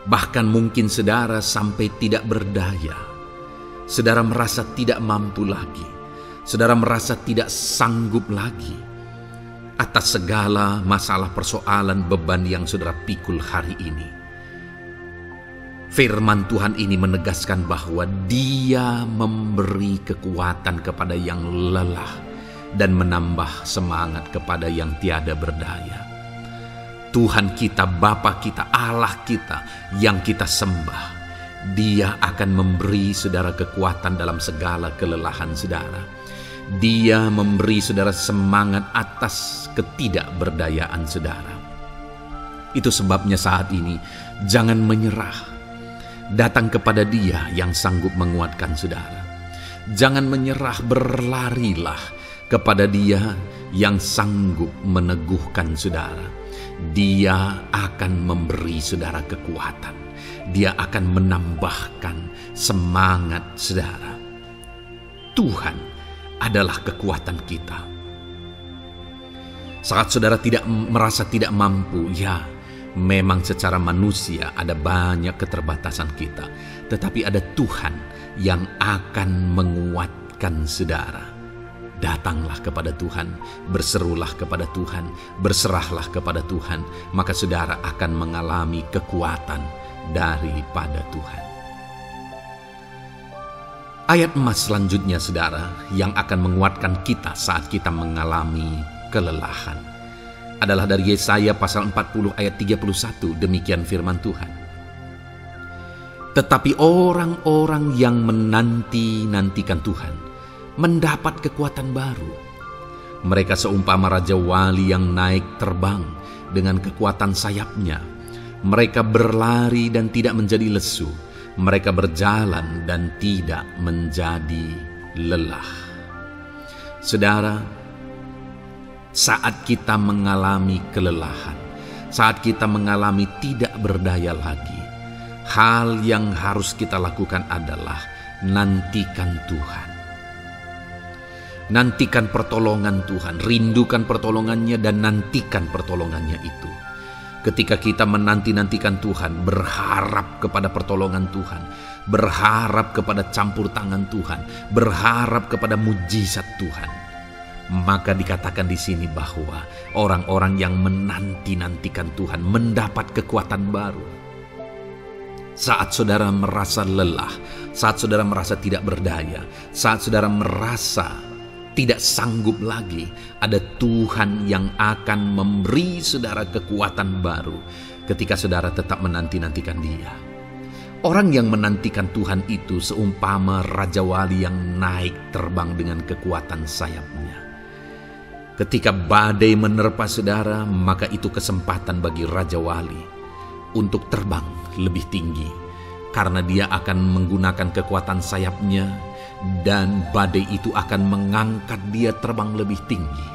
bahkan mungkin saudara sampai tidak berdaya, saudara merasa tidak mampu lagi, saudara merasa tidak sanggup lagi, atas segala masalah persoalan beban yang saudara pikul hari ini. Firman Tuhan ini menegaskan bahwa Dia memberi kekuatan kepada yang lelah dan menambah semangat kepada yang tiada berdaya. Tuhan kita, Bapa kita, Allah kita yang kita sembah, Dia akan memberi saudara kekuatan dalam segala kelelahan saudara. Dia memberi saudara semangat atas ketidakberdayaan saudara. Itu sebabnya saat ini jangan menyerah. Datang kepada Dia yang sanggup menguatkan saudara. Jangan menyerah, berlarilah kepada Dia yang sanggup meneguhkan saudara. Dia akan memberi saudara kekuatan. Dia akan menambahkan semangat saudara. Tuhan adalah kekuatan kita. Saat saudara merasa tidak mampu, ya, memang secara manusia ada banyak keterbatasan kita, tetapi ada Tuhan yang akan menguatkan saudara. Datanglah kepada Tuhan, berserulah kepada Tuhan, berserahlah kepada Tuhan, maka saudara akan mengalami kekuatan daripada Tuhan. Ayat emas selanjutnya saudara yang akan menguatkan kita saat kita mengalami kelelahan adalah dari Yesaya pasal 40 ayat 31. Demikian firman Tuhan. Tetapi orang-orang yang menanti-nantikan Tuhan mendapat kekuatan baru. Mereka seumpama raja wali yang naik terbang dengan kekuatan sayapnya. Mereka berlari dan tidak menjadi lesu. Mereka berjalan dan tidak menjadi lelah. Saudara, saat kita mengalami kelelahan, saat kita mengalami tidak berdaya lagi, hal yang harus kita lakukan adalah nantikan Tuhan. Nantikan pertolongan Tuhan, rindukan pertolongannya dan nantikan pertolongannya itu. Ketika kita menanti-nantikan Tuhan, berharap kepada pertolongan Tuhan, berharap kepada campur tangan Tuhan, berharap kepada mujizat Tuhan, maka dikatakan di sini bahwa orang-orang yang menanti-nantikan Tuhan mendapat kekuatan baru. Saat saudara merasa lelah, saat saudara merasa tidak berdaya, saat saudara merasa tidak sanggup lagi, ada Tuhan yang akan memberi saudara kekuatan baru ketika saudara tetap menanti-nantikan Dia. Orang yang menantikan Tuhan itu seumpama raja wali yang naik terbang dengan kekuatan sayapnya. Ketika badai menerpa saudara, maka itu kesempatan bagi raja wali untuk terbang lebih tinggi, karena dia akan menggunakan kekuatan sayapnya dan badai itu akan mengangkat dia terbang lebih tinggi.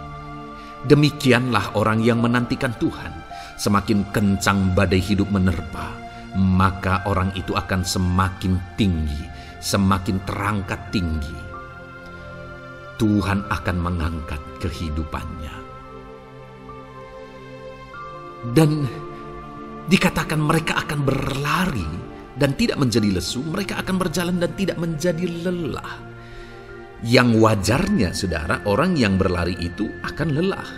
Demikianlah orang yang menantikan Tuhan. Semakin kencang badai hidup menerpa, maka orang itu akan semakin tinggi, semakin terangkat tinggi. Tuhan akan mengangkat kehidupannya. Dan dikatakan mereka akan berlari dan tidak menjadi lesu, mereka akan berjalan dan tidak menjadi lelah. Yang wajarnya saudara, orang yang berlari itu akan lelah,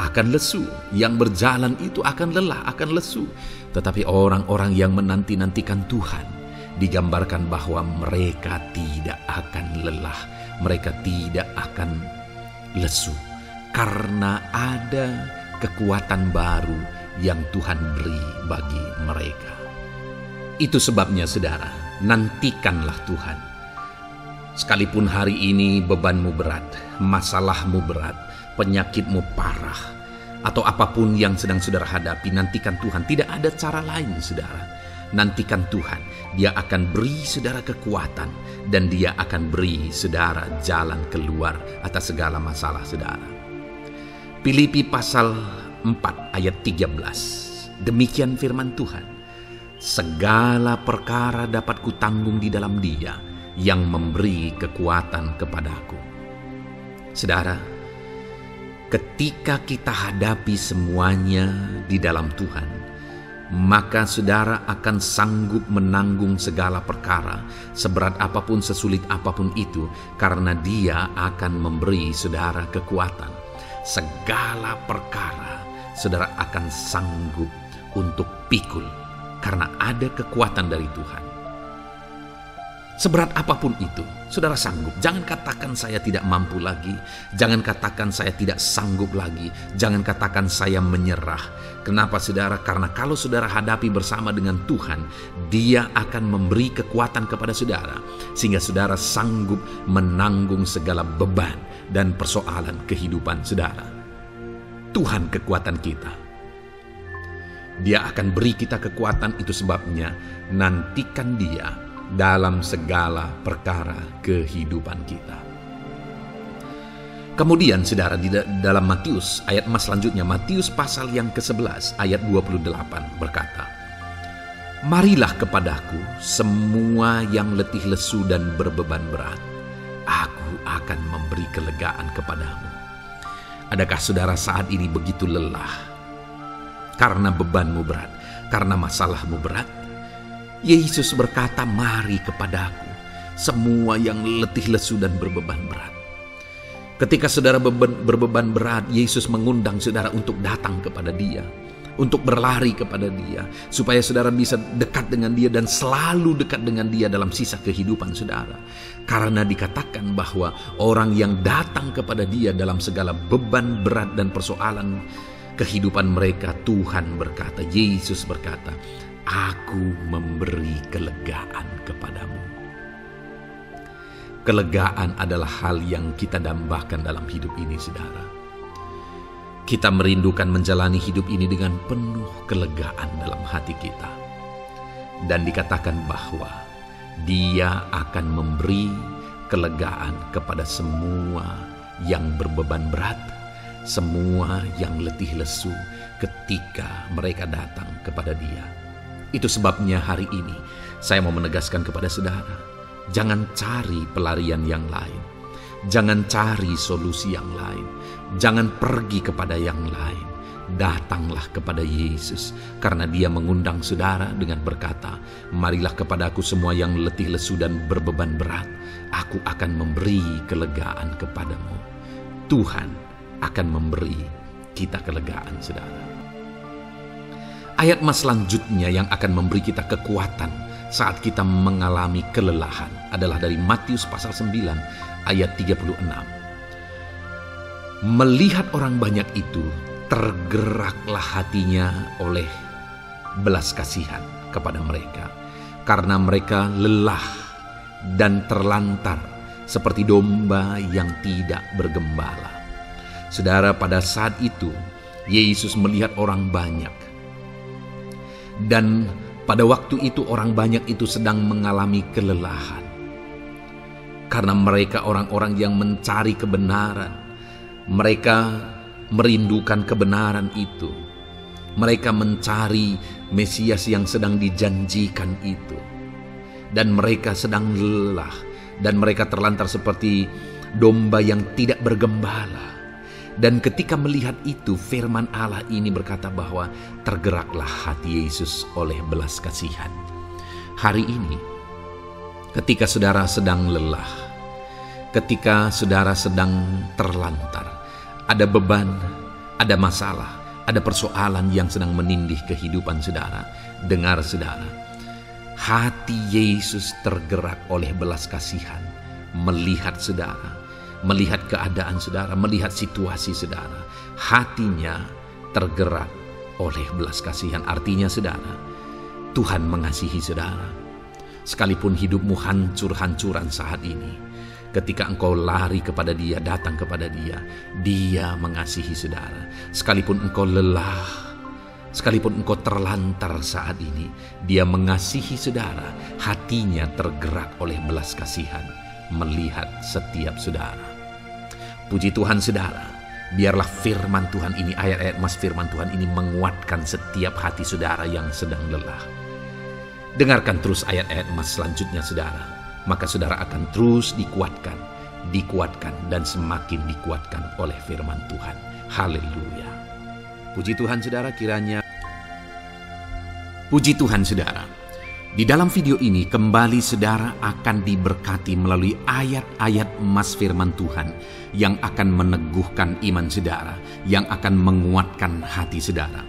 akan lesu. Yang berjalan itu akan lelah, akan lesu. Tetapi orang-orang yang menanti-nantikan Tuhan, digambarkan bahwa mereka tidak akan lelah, mereka tidak akan lesu, karena ada kekuatan baru yang Tuhan beri bagi mereka. Itu sebabnya saudara, nantikanlah Tuhan. Sekalipun hari ini bebanmu berat, masalahmu berat, penyakitmu parah, atau apapun yang sedang saudara hadapi, nantikan Tuhan. Tidak ada cara lain saudara. Nantikan Tuhan. Dia akan beri saudara kekuatan dan Dia akan beri saudara jalan keluar atas segala masalah saudara. Filipi pasal 4 ayat 13. Demikian firman Tuhan. Segala perkara dapat kutanggung di dalam Dia yang memberi kekuatan kepadaku. Saudara, ketika kita hadapi semuanya di dalam Tuhan, maka saudara akan sanggup menanggung segala perkara, seberat apapun, sesulit apapun itu, karena Dia akan memberi saudara kekuatan. Segala perkara saudara akan sanggup untuk pikul, karena ada kekuatan dari Tuhan. Seberat apapun itu, saudara sanggup. Jangan katakan saya tidak mampu lagi. Jangan katakan saya tidak sanggup lagi. Jangan katakan saya menyerah. Kenapa saudara? Karena kalau saudara hadapi bersama dengan Tuhan, Dia akan memberi kekuatan kepada saudara, sehingga saudara sanggup menanggung segala beban dan persoalan kehidupan saudara. Tuhan kekuatan kita. Dia akan beri kita kekuatan, itu sebabnya nantikan Dia dalam segala perkara kehidupan kita. Kemudian saudara, di dalam Matius ayat selanjutnya, Matius pasal yang ke-11 ayat 28 berkata, "Marilah kepadaku semua yang letih lesu dan berbeban berat, aku akan memberi kelegaan kepadamu." Adakah saudara saat ini begitu lelah karena bebanmu berat, karena masalahmu berat? Yesus berkata, "Mari kepadaku semua yang letih lesu dan berbeban berat." Ketika saudara berbeban berat, Yesus mengundang saudara untuk datang kepada Dia, untuk berlari kepada Dia, supaya saudara bisa dekat dengan Dia dan selalu dekat dengan Dia dalam sisa kehidupan saudara. Karena dikatakan bahwa orang yang datang kepada Dia dalam segala beban berat dan persoalan kehidupan mereka, Tuhan berkata, Yesus berkata, "Aku memberi kelegaan kepadamu." Kelegaan adalah hal yang kita dambakan dalam hidup ini, saudara. Kita merindukan menjalani hidup ini dengan penuh kelegaan dalam hati kita. Dan dikatakan bahwa Dia akan memberi kelegaan kepada semua yang berbeban berat, semua yang letih lesu ketika mereka datang kepada Dia. Itu sebabnya hari ini saya mau menegaskan kepada saudara, jangan cari pelarian yang lain. Jangan cari solusi yang lain. Jangan pergi kepada yang lain. Datanglah kepada Yesus, karena Dia mengundang saudara dengan berkata, "Marilah kepadaku semua yang letih lesu dan berbeban berat, aku akan memberi kelegaan kepadamu." Tuhan akan memberi kita kelegaan, saudara. Ayat selanjutnya yang akan memberi kita kekuatan saat kita mengalami kelelahan adalah dari Matius pasal 9 ayat 36. "Melihat orang banyak itu, tergeraklah hatinya oleh belas kasihan kepada mereka, karena mereka lelah dan terlantar seperti domba yang tidak bergembala." Saudara, pada saat itu Yesus melihat orang banyak. Dan pada waktu itu orang banyak itu sedang mengalami kelelahan. Karena mereka orang-orang yang mencari kebenaran. Mereka merindukan kebenaran itu. Mereka mencari Mesias yang sedang dijanjikan itu. Dan mereka sedang lelah. Dan mereka terlantar seperti domba yang tidak bergembala. Dan ketika melihat itu, firman Allah ini berkata bahwa tergeraklah hati Yesus oleh belas kasihan. Hari ini, ketika saudara sedang lelah, ketika saudara sedang terlantar, ada beban, ada masalah, ada persoalan yang sedang menindih kehidupan saudara, dengar saudara, hati Yesus tergerak oleh belas kasihan, melihat saudara, melihat keadaan saudara, melihat situasi saudara. Hatinya tergerak oleh belas kasihan. Artinya saudara, Tuhan mengasihi saudara. Sekalipun hidupmu hancur-hancuran saat ini, ketika engkau lari kepada Dia, datang kepada Dia, Dia mengasihi saudara. Sekalipun engkau lelah, sekalipun engkau terlantar saat ini, Dia mengasihi saudara. Hatinya tergerak oleh belas kasihan melihat setiap saudara. Puji Tuhan saudara, biarlah firman Tuhan ini, ayat-ayat firman Tuhan ini menguatkan setiap hati saudara yang sedang lelah. Dengarkan terus ayat-ayat selanjutnya saudara, maka saudara akan terus dikuatkan dan semakin dikuatkan oleh firman Tuhan. Haleluya. Puji Tuhan saudara, kiranya puji Tuhan saudara. Di dalam video ini kembali saudara akan diberkati melalui ayat-ayat firman Tuhan yang akan meneguhkan iman saudara, yang akan menguatkan hati saudara.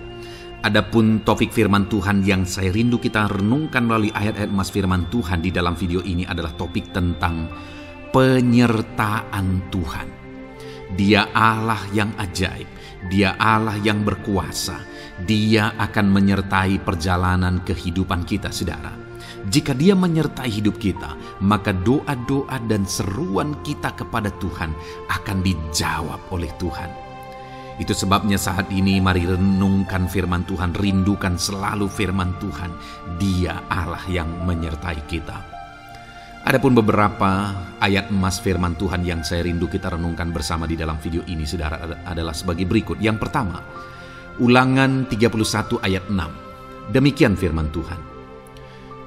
Adapun topik firman Tuhan yang saya rindu kita renungkan melalui ayat-ayat emas firman Tuhan di dalam video ini adalah topik tentang penyertaan Tuhan. Dia Allah yang ajaib, Dia Allah yang berkuasa. Dia akan menyertai perjalanan kehidupan kita, saudara. Jika Dia menyertai hidup kita, maka doa-doa dan seruan kita kepada Tuhan akan dijawab oleh Tuhan. Itu sebabnya saat ini mari renungkan firman Tuhan, rindukan selalu firman Tuhan. Dia Allah yang menyertai kita. Adapun beberapa ayat emas firman Tuhan yang saya rindu kita renungkan bersama di dalam video ini, saudara, adalah sebagai berikut. Yang pertama, Ulangan 31 ayat 6. Demikian firman Tuhan.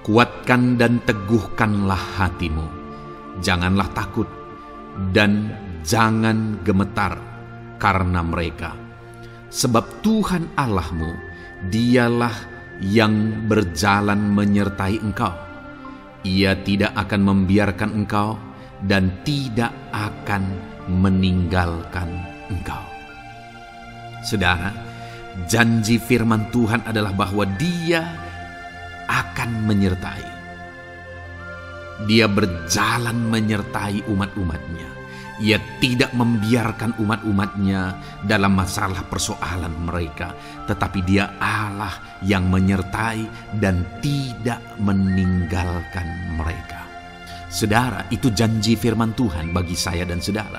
Kuatkan dan teguhkanlah hatimu. Janganlah takut dan jangan gemetar karena mereka. Sebab Tuhan Allahmu, Dialah yang berjalan menyertai engkau. Ia tidak akan membiarkan engkau dan tidak akan meninggalkan engkau. Saudara, janji firman Tuhan adalah bahwa Dia akan menyertai. Dia berjalan menyertai umat-umatnya. Ia tidak membiarkan umat-umatnya dalam masalah persoalan mereka, tetapi Dia Allah yang menyertai dan tidak meninggalkan mereka. Saudara, itu janji firman Tuhan bagi saya dan saudara,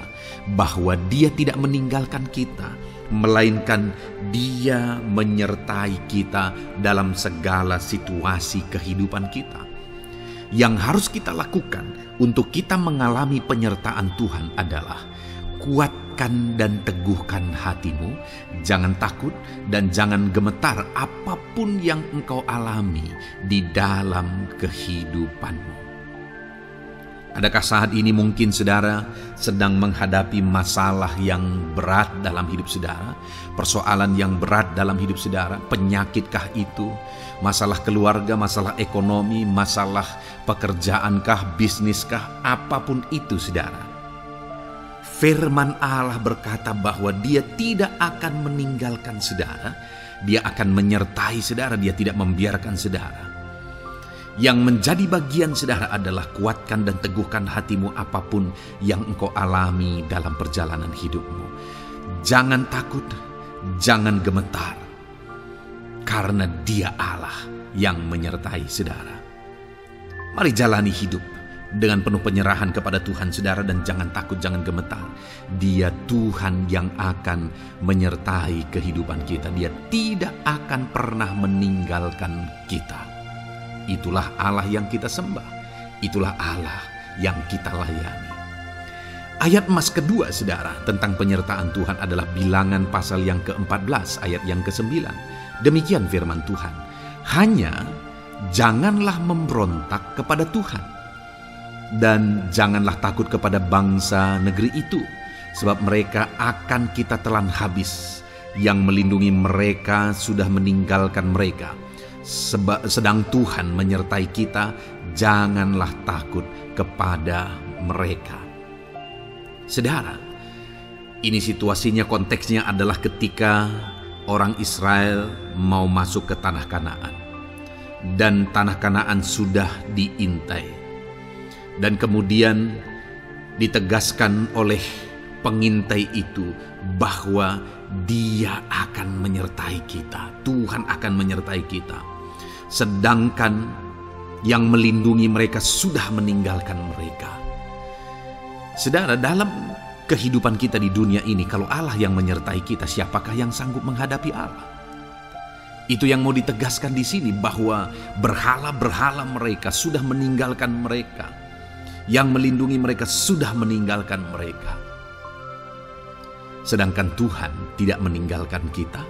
bahwa Dia tidak meninggalkan kita, melainkan Dia menyertai kita dalam segala situasi kehidupan kita. Yang harus kita lakukan untuk kita mengalami penyertaan Tuhan adalah kuatkan dan teguhkan hatimu, jangan takut dan jangan gemetar apapun yang engkau alami di dalam kehidupanmu. Adakah saat ini mungkin saudara sedang menghadapi masalah yang berat dalam hidup saudara? Persoalan yang berat dalam hidup saudara? Penyakitkah itu? Masalah keluarga, masalah ekonomi, masalah pekerjaankah, bisniskah? Apapun itu saudara. Firman Allah berkata bahwa Dia tidak akan meninggalkan saudara. Dia akan menyertai saudara, Dia tidak membiarkan saudara. Yang menjadi bagian saudara adalah kuatkan dan teguhkan hatimu apapun yang engkau alami dalam perjalanan hidupmu. Jangan takut, jangan gemetar, karena Dia Allah yang menyertai saudara. Mari jalani hidup dengan penuh penyerahan kepada Tuhan saudara, dan jangan takut, jangan gemetar. Dia Tuhan yang akan menyertai kehidupan kita. Dia tidak akan pernah meninggalkan kita. Itulah Allah yang kita sembah. Itulah Allah yang kita layani. Ayat emas kedua saudara tentang penyertaan Tuhan adalah Bilangan pasal yang ke-14 ayat yang ke-9. Demikian firman Tuhan. Hanya janganlah memberontak kepada Tuhan, dan janganlah takut kepada bangsa negeri itu, sebab mereka akan kita telan habis. Yang melindungi mereka sudah meninggalkan mereka. Sedang Tuhan menyertai kita, janganlah takut kepada mereka. Saudara, ini situasinya, konteksnya adalah ketika orang Israel mau masuk ke tanah Kanaan. Dan tanah Kanaan sudah diintai. Dan kemudian ditegaskan oleh pengintai itu bahwa Dia akan menyertai kita. Tuhan akan menyertai kita. Sedangkan yang melindungi mereka sudah meninggalkan mereka. Saudara, dalam kehidupan kita di dunia ini, kalau Allah yang menyertai kita, siapakah yang sanggup menghadapi Allah? Itu yang mau ditegaskan di sini, bahwa berhala-berhala mereka sudah meninggalkan mereka. Yang melindungi mereka sudah meninggalkan mereka. Sedangkan Tuhan tidak meninggalkan kita.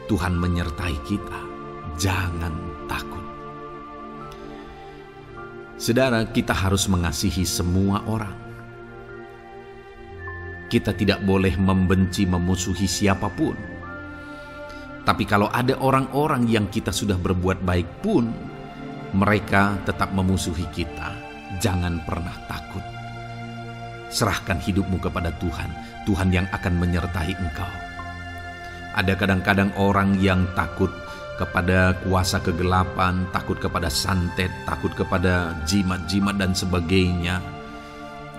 Tuhan menyertai kita. Jangan takut. Saudara, kita harus mengasihi semua orang. Kita tidak boleh membenci, memusuhi siapapun. Tapi kalau ada orang-orang yang kita sudah berbuat baik pun, mereka tetap memusuhi kita, jangan pernah takut. Serahkan hidupmu kepada Tuhan, Tuhan yang akan menyertai engkau. Ada kadang-kadang orang yang takut kepada kuasa kegelapan, takut kepada santet, takut kepada jimat-jimat dan sebagainya.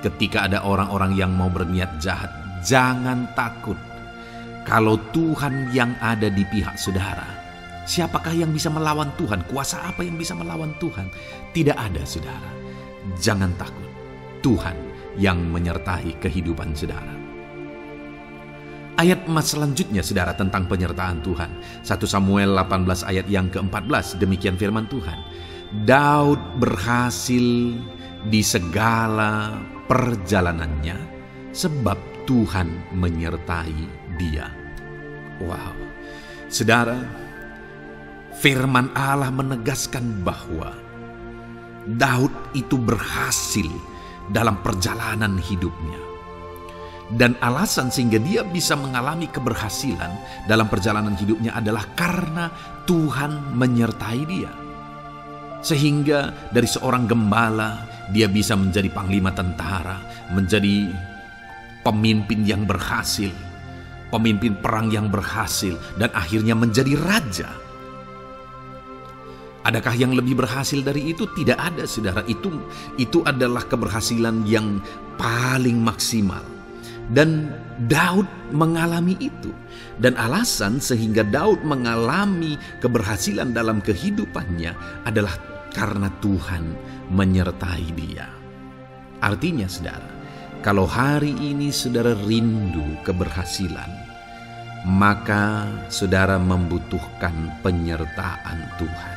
Ketika ada orang-orang yang mau berniat jahat, jangan takut. Kalau Tuhan yang ada di pihak saudara, siapakah yang bisa melawan Tuhan? Kuasa apa yang bisa melawan Tuhan? Tidak ada, saudara. Jangan takut. Tuhan yang menyertai kehidupan saudara. Ayat emas selanjutnya, saudara, tentang penyertaan Tuhan. 1 Samuel 18 ayat yang ke-14, demikian firman Tuhan. Daud berhasil di segala perjalanannya sebab Tuhan menyertai dia. Wow, saudara, firman Allah menegaskan bahwa Daud itu berhasil dalam perjalanan hidupnya. Dan alasan sehingga dia bisa mengalami keberhasilan dalam perjalanan hidupnya adalah karena Tuhan menyertai dia. Sehingga dari seorang gembala, dia bisa menjadi panglima tentara, menjadi pemimpin yang berhasil, pemimpin perang yang berhasil, dan akhirnya menjadi raja. Adakah yang lebih berhasil dari itu? Tidak ada, saudara. Itu adalah keberhasilan yang paling maksimal. Dan Daud mengalami itu. Dan alasan sehingga Daud mengalami keberhasilan dalam kehidupannya adalah karena Tuhan menyertai dia. Artinya, saudara, kalau hari ini saudara rindu keberhasilan, maka saudara membutuhkan penyertaan Tuhan.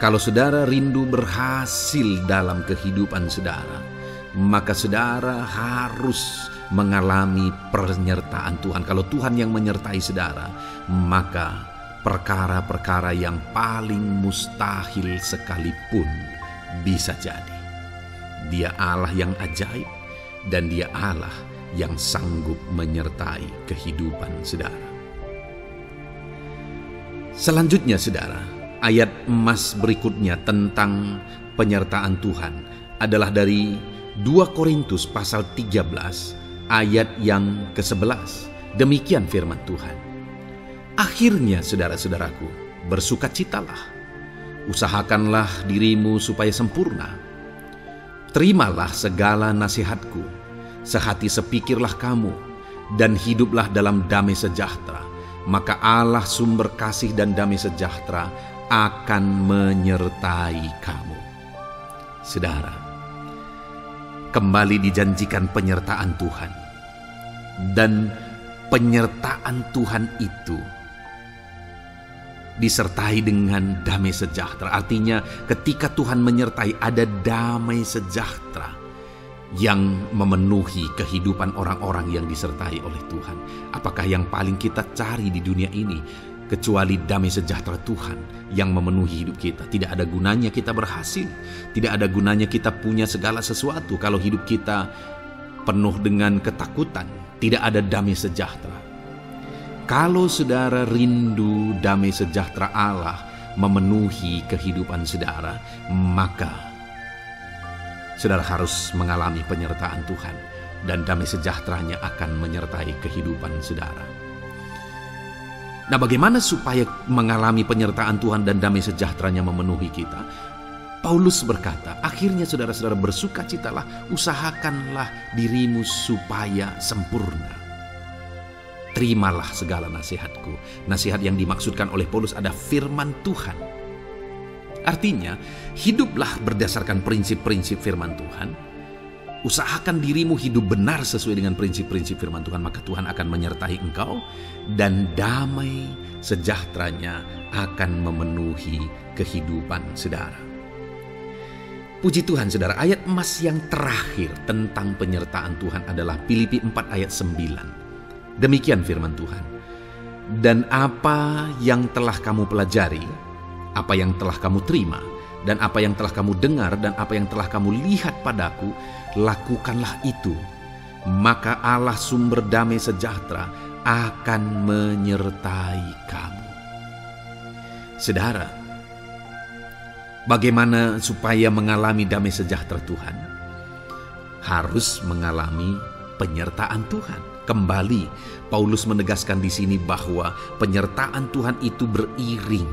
Kalau saudara rindu berhasil dalam kehidupan saudara, maka saudara harus mengalami penyertaan Tuhan. Kalau Tuhan yang menyertai saudara, maka perkara-perkara yang paling mustahil sekalipun bisa jadi. Dia Allah yang ajaib, dan Dia Allah yang sanggup menyertai kehidupan saudara. Selanjutnya, saudara, ayat emas berikutnya tentang penyertaan Tuhan adalah dari 2 Korintus pasal 13 ayat yang ke-11. Demikian firman Tuhan. Akhirnya, saudara-saudaraku, bersukacitalah. Usahakanlah dirimu supaya sempurna. Terimalah segala nasihatku. Sehati sepikirlah kamu, dan hiduplah dalam damai sejahtera. Maka Allah sumber kasih dan damai sejahtera akan menyertai kamu. Saudara, kembali dijanjikan penyertaan Tuhan. Dan penyertaan Tuhan itu disertai dengan damai sejahtera. Artinya ketika Tuhan menyertai, ada damai sejahtera yang memenuhi kehidupan orang-orang yang disertai oleh Tuhan. Apakah yang paling kita cari di dunia ini kecuali damai sejahtera Tuhan yang memenuhi hidup kita? Tidak ada gunanya kita berhasil, tidak ada gunanya kita punya segala sesuatu kalau hidup kita penuh dengan ketakutan, tidak ada damai sejahtera. Kalau saudara rindu damai sejahtera Allah memenuhi kehidupan saudara, maka saudara harus mengalami penyertaan Tuhan, dan damai sejahteranya akan menyertai kehidupan saudara. Nah, bagaimana supaya mengalami penyertaan Tuhan dan damai sejahteranya memenuhi kita? Paulus berkata, akhirnya saudara-saudara bersukacitalah, usahakanlah dirimu supaya sempurna. Terimalah segala nasihatku. Nasihat yang dimaksudkan oleh Paulus ada firman Tuhan. Artinya, hiduplah berdasarkan prinsip-prinsip firman Tuhan. Usahakan dirimu hidup benar sesuai dengan prinsip-prinsip firman Tuhan, maka Tuhan akan menyertai engkau, dan damai sejahteranya akan memenuhi kehidupan saudara. Puji Tuhan, saudara, ayat emas yang terakhir tentang penyertaan Tuhan adalah Filipi 4 ayat 9. Demikian firman Tuhan. Dan apa yang telah kamu pelajari, apa yang telah kamu terima, dan apa yang telah kamu dengar, dan apa yang telah kamu lihat padaku, lakukanlah itu. Maka Allah sumber damai sejahtera akan menyertai kamu. Saudara, bagaimana supaya mengalami damai sejahtera Tuhan? Harus mengalami penyertaan Tuhan. Kembali Paulus menegaskan di sini bahwa penyertaan Tuhan itu beriring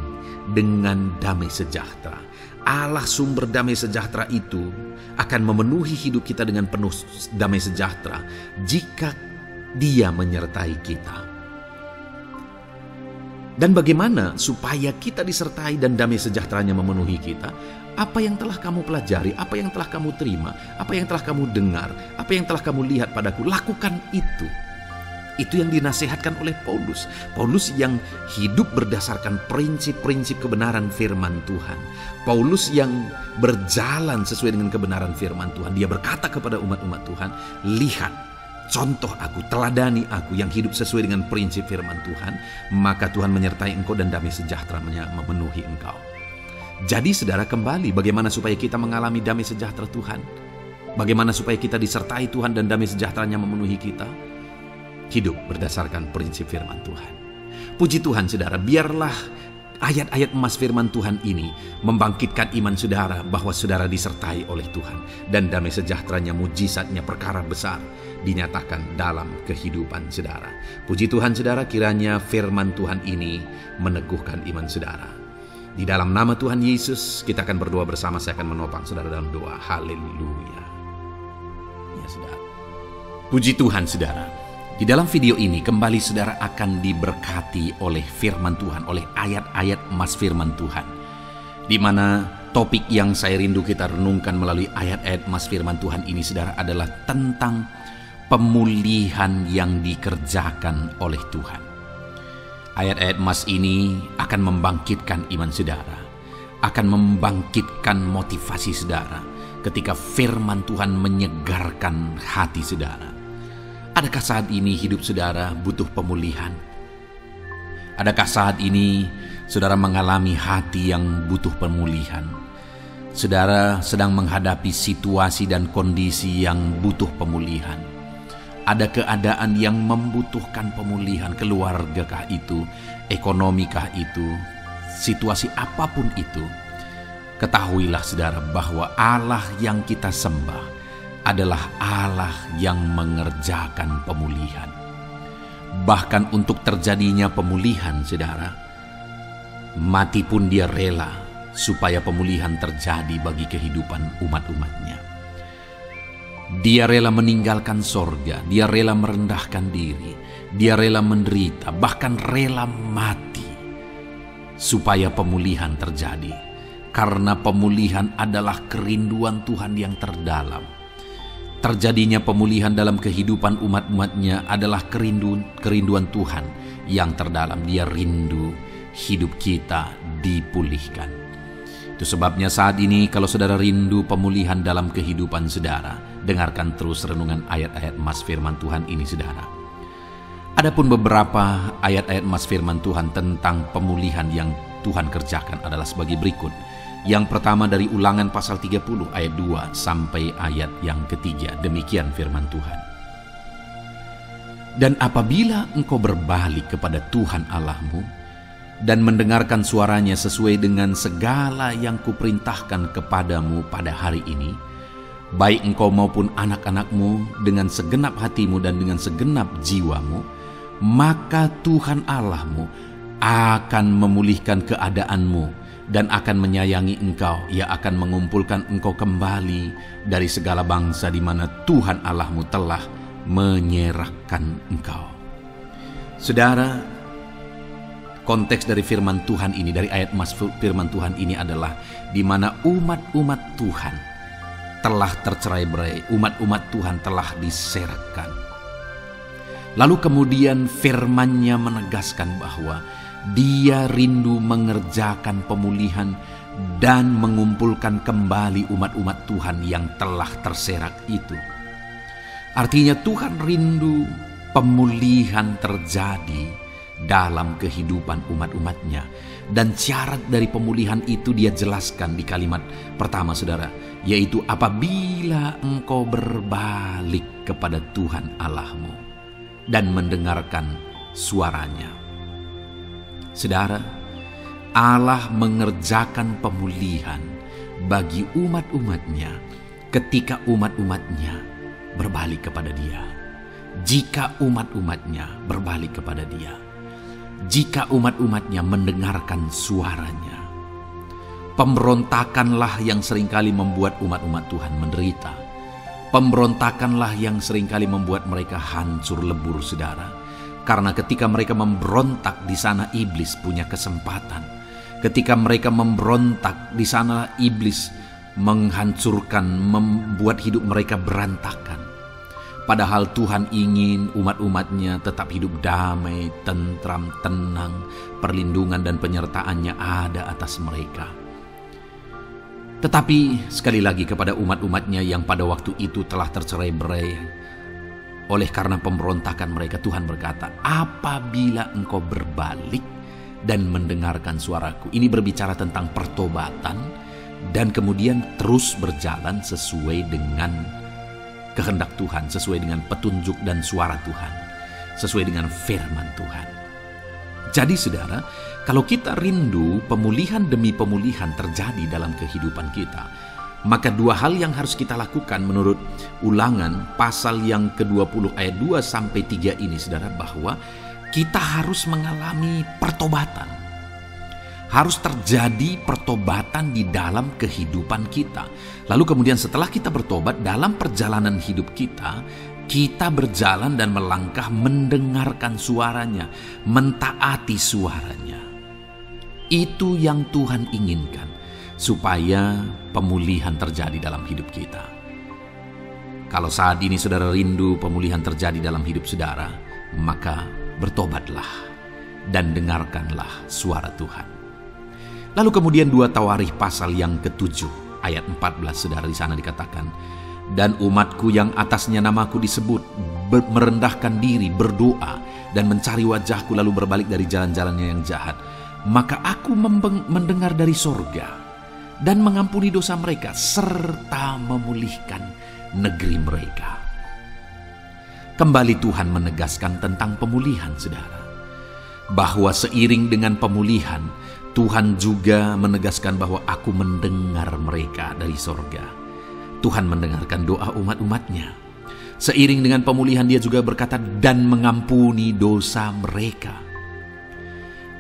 dengan damai sejahtera. Allah sumber damai sejahtera itu akan memenuhi hidup kita dengan penuh damai sejahtera jika Dia menyertai kita. Dan bagaimana supaya kita disertai dan damai sejahteranya memenuhi kita? Apa yang telah kamu pelajari, apa yang telah kamu terima, apa yang telah kamu dengar, apa yang telah kamu lihat padaku, lakukan itu. Itu yang dinasihatkan oleh Paulus. Paulus yang hidup berdasarkan prinsip-prinsip kebenaran firman Tuhan. Paulus yang berjalan sesuai dengan kebenaran firman Tuhan. Dia berkata kepada umat-umat Tuhan, lihat, contoh aku, teladani aku yang hidup sesuai dengan prinsip firman Tuhan, maka Tuhan menyertai engkau dan damai sejahtera memenuhi engkau. Jadi saudara, kembali bagaimana supaya kita mengalami damai sejahtera Tuhan? Bagaimana supaya kita disertai Tuhan dan damai sejahteranya memenuhi kita? Hidup berdasarkan prinsip firman Tuhan. Puji Tuhan saudara, biarlah ayat-ayat emas firman Tuhan ini membangkitkan iman saudara bahwa saudara disertai oleh Tuhan. Dan damai sejahteranya, mujizatnya, perkara besar dinyatakan dalam kehidupan saudara. Puji Tuhan saudara, kiranya firman Tuhan ini meneguhkan iman saudara. Di dalam nama Tuhan Yesus, kita akan berdoa bersama. Saya akan menopang saudara dalam doa. Haleluya. Ya saudara. Puji Tuhan saudara. Di dalam video ini kembali saudara akan diberkati oleh firman Tuhan, oleh ayat-ayat emas firman Tuhan. Di mana topik yang saya rindu kita renungkan melalui ayat-ayat emas firman Tuhan ini saudara adalah tentang pemulihan yang dikerjakan oleh Tuhan. Ayat-ayat emas ini akan membangkitkan iman saudara, akan membangkitkan motivasi saudara ketika firman Tuhan menyegarkan hati saudara. Adakah saat ini hidup saudara butuh pemulihan? Adakah saat ini saudara mengalami hati yang butuh pemulihan? Saudara sedang menghadapi situasi dan kondisi yang butuh pemulihan. Ada keadaan yang membutuhkan pemulihan, keluargakah itu, ekonomikah itu, situasi apapun itu. Ketahuilah saudara bahwa Allah yang kita sembah adalah Allah yang mengerjakan pemulihan. Bahkan untuk terjadinya pemulihan saudara, mati pun Dia rela supaya pemulihan terjadi bagi kehidupan umat-umatnya. Dia rela meninggalkan sorga, Dia rela merendahkan diri, Dia rela menderita, bahkan rela mati supaya pemulihan terjadi. Karena pemulihan adalah kerinduan Tuhan yang terdalam. Terjadinya pemulihan dalam kehidupan umat-umatnya adalah kerinduan Tuhan yang terdalam. Dia rindu hidup kita dipulihkan. Itu sebabnya saat ini kalau saudara rindu pemulihan dalam kehidupan saudara, dengarkan terus renungan ayat-ayat emas firman Tuhan ini saudara. Adapun beberapa ayat-ayat emas firman Tuhan tentang pemulihan yang Tuhan kerjakan adalah sebagai berikut. Yang pertama dari Ulangan pasal 30 ayat 2 sampai ayat yang ketiga. Demikian firman Tuhan. Dan apabila engkau berbalik kepada Tuhan Allahmu dan mendengarkan suaranya sesuai dengan segala yang kuperintahkan kepadamu pada hari ini, baik engkau maupun anak-anakmu dengan segenap hatimu dan dengan segenap jiwamu, maka Tuhan Allahmu akan memulihkan keadaanmu dan akan menyayangi engkau. Ia akan mengumpulkan engkau kembali dari segala bangsa di mana Tuhan Allahmu telah menyerahkan engkau. Saudara, konteks dari firman Tuhan ini, dari ayat emas firman Tuhan ini adalah di mana umat-umat Tuhan telah tercerai-berai, umat-umat Tuhan telah diserahkan. Lalu kemudian firman-Nya menegaskan bahwa Dia rindu mengerjakan pemulihan dan mengumpulkan kembali umat-umat Tuhan yang telah terserak itu. Artinya Tuhan rindu pemulihan terjadi dalam kehidupan umat-umatnya. Dan syarat dari pemulihan itu Dia jelaskan di kalimat pertama saudara, yaitu apabila engkau berbalik kepada Tuhan Allahmu dan mendengarkan suaranya. Saudara, Allah mengerjakan pemulihan bagi umat-umatnya ketika umat-umatnya berbalik kepada Dia. jika umat-umatnya berbalik kepada Dia, jika umat-umatnya mendengarkan suaranya. Pemberontakanlah yang seringkali membuat umat-umat Tuhan menderita. Pemberontakanlah yang seringkali membuat mereka hancur lebur, saudara. Karena ketika mereka memberontak, di sana iblis punya kesempatan. Ketika mereka memberontak, di sana iblis menghancurkan, membuat hidup mereka berantakan. Padahal Tuhan ingin umat-umatnya tetap hidup damai, tentram, tenang, perlindungan dan penyertaannya ada atas mereka. Tetapi sekali lagi kepada umat-umatnya yang pada waktu itu telah tercerai-berai oleh karena pemberontakan mereka, Tuhan berkata, apabila engkau berbalik dan mendengarkan suaraku. Ini berbicara tentang pertobatan dan kemudian terus berjalan sesuai dengan kehendak Tuhan, sesuai dengan petunjuk dan suara Tuhan, sesuai dengan firman Tuhan. Jadi saudara, kalau kita rindu pemulihan demi pemulihan terjadi dalam kehidupan kita, maka dua hal yang harus kita lakukan menurut Ulangan pasal yang ke-20 ayat 2-3 ini, saudara, bahwa kita harus mengalami pertobatan. Harus terjadi pertobatan di dalam kehidupan kita. Lalu kemudian setelah kita bertobat, dalam perjalanan hidup kita, kita berjalan dan melangkah mendengarkan suaranya, mentaati suaranya. Itu yang Tuhan inginkan, supaya pemulihan terjadi dalam hidup kita. Kalau saat ini saudara rindu pemulihan terjadi dalam hidup saudara, maka bertobatlah dan dengarkanlah suara Tuhan. Lalu kemudian 2 Tawarikh pasal yang ke-7 ayat 14, saudara, di sana dikatakan, dan umatku yang atasnya namaku disebut merendahkan diri, berdoa dan mencari wajahku lalu berbalik dari jalan-jalannya yang jahat, maka aku mendengar dari sorga dan mengampuni dosa mereka serta memulihkan negeri mereka. Kembali Tuhan menegaskan tentang pemulihan, saudara, bahwa seiring dengan pemulihan Tuhan juga menegaskan bahwa aku mendengar mereka dari sorga. Tuhan mendengarkan doa umat-umatnya. Seiring dengan pemulihan Dia juga berkata dan mengampuni dosa mereka.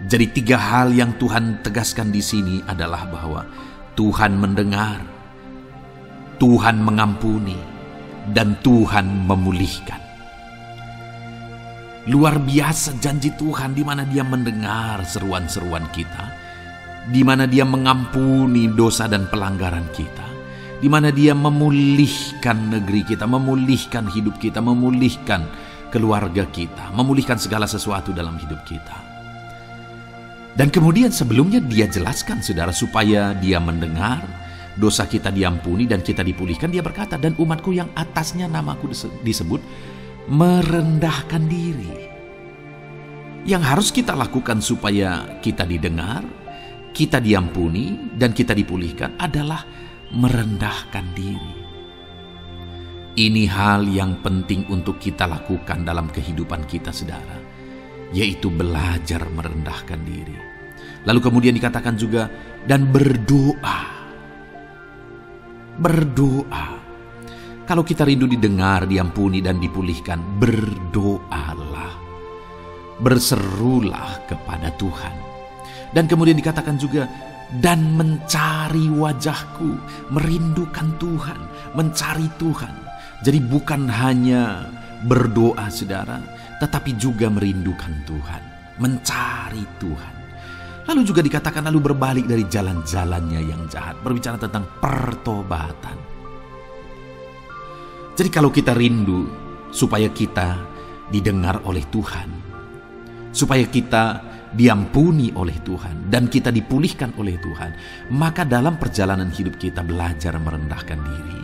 Jadi 3 hal yang Tuhan tegaskan di sini adalah bahwa Tuhan mendengar, Tuhan mengampuni, dan Tuhan memulihkan. Luar biasa janji Tuhan, di mana Dia mendengar seruan-seruan kita, di mana Dia mengampuni dosa dan pelanggaran kita, di mana Dia memulihkan negeri kita, memulihkan hidup kita, memulihkan keluarga kita, memulihkan segala sesuatu dalam hidup kita. Dan kemudian sebelumnya Dia jelaskan, saudara, supaya Dia mendengar, dosa kita diampuni dan kita dipulihkan. Dia berkata, dan umatku yang atasnya namaku disebut merendahkan diri. Yang harus kita lakukan supaya kita didengar, kita diampuni, dan kita dipulihkan adalah merendahkan diri. Ini hal yang penting untuk kita lakukan dalam kehidupan kita, saudara, yaitu belajar merendahkan diri. Lalu kemudian dikatakan juga, dan berdoa. Berdoa. Kalau kita rindu didengar, diampuni, dan dipulihkan, berdoalah. Berserulah kepada Tuhan. Dan kemudian dikatakan juga, dan mencari wajahku, merindukan Tuhan, mencari Tuhan. Jadi bukan hanya berdoa, saudara, tetapi juga merindukan Tuhan, mencari Tuhan. Lalu juga dikatakan lalu berbalik dari jalan-jalannya yang jahat, berbicara tentang pertobatan. Jadi kalau kita rindu supaya kita didengar oleh Tuhan, supaya kita diampuni oleh Tuhan, dan kita dipulihkan oleh Tuhan, maka dalam perjalanan hidup kita belajar merendahkan diri,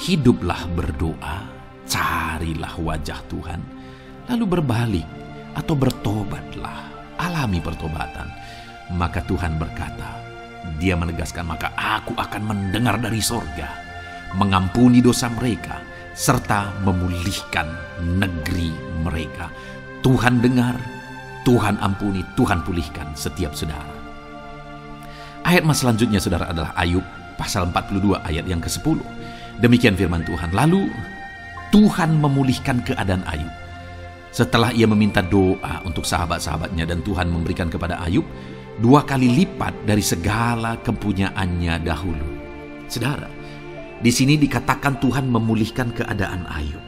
hiduplah berdoa, carilah wajah Tuhan, lalu berbalik atau bertobatlah, alami pertobatan. Maka Tuhan berkata, Dia menegaskan, maka aku akan mendengar dari sorga, mengampuni dosa mereka, serta memulihkan negeri mereka. Tuhan dengar, Tuhan ampuni, Tuhan pulihkan setiap saudara. Ayat mas selanjutnya, saudara, adalah Ayub pasal 42 ayat yang ke-10. Demikian firman Tuhan. Lalu Tuhan memulihkan keadaan Ayub. Setelah ia meminta doa untuk sahabat-sahabatnya dan Tuhan memberikan kepada Ayub 2 kali lipat dari segala kepunyaannya dahulu. Saudara, di sini dikatakan Tuhan memulihkan keadaan Ayub.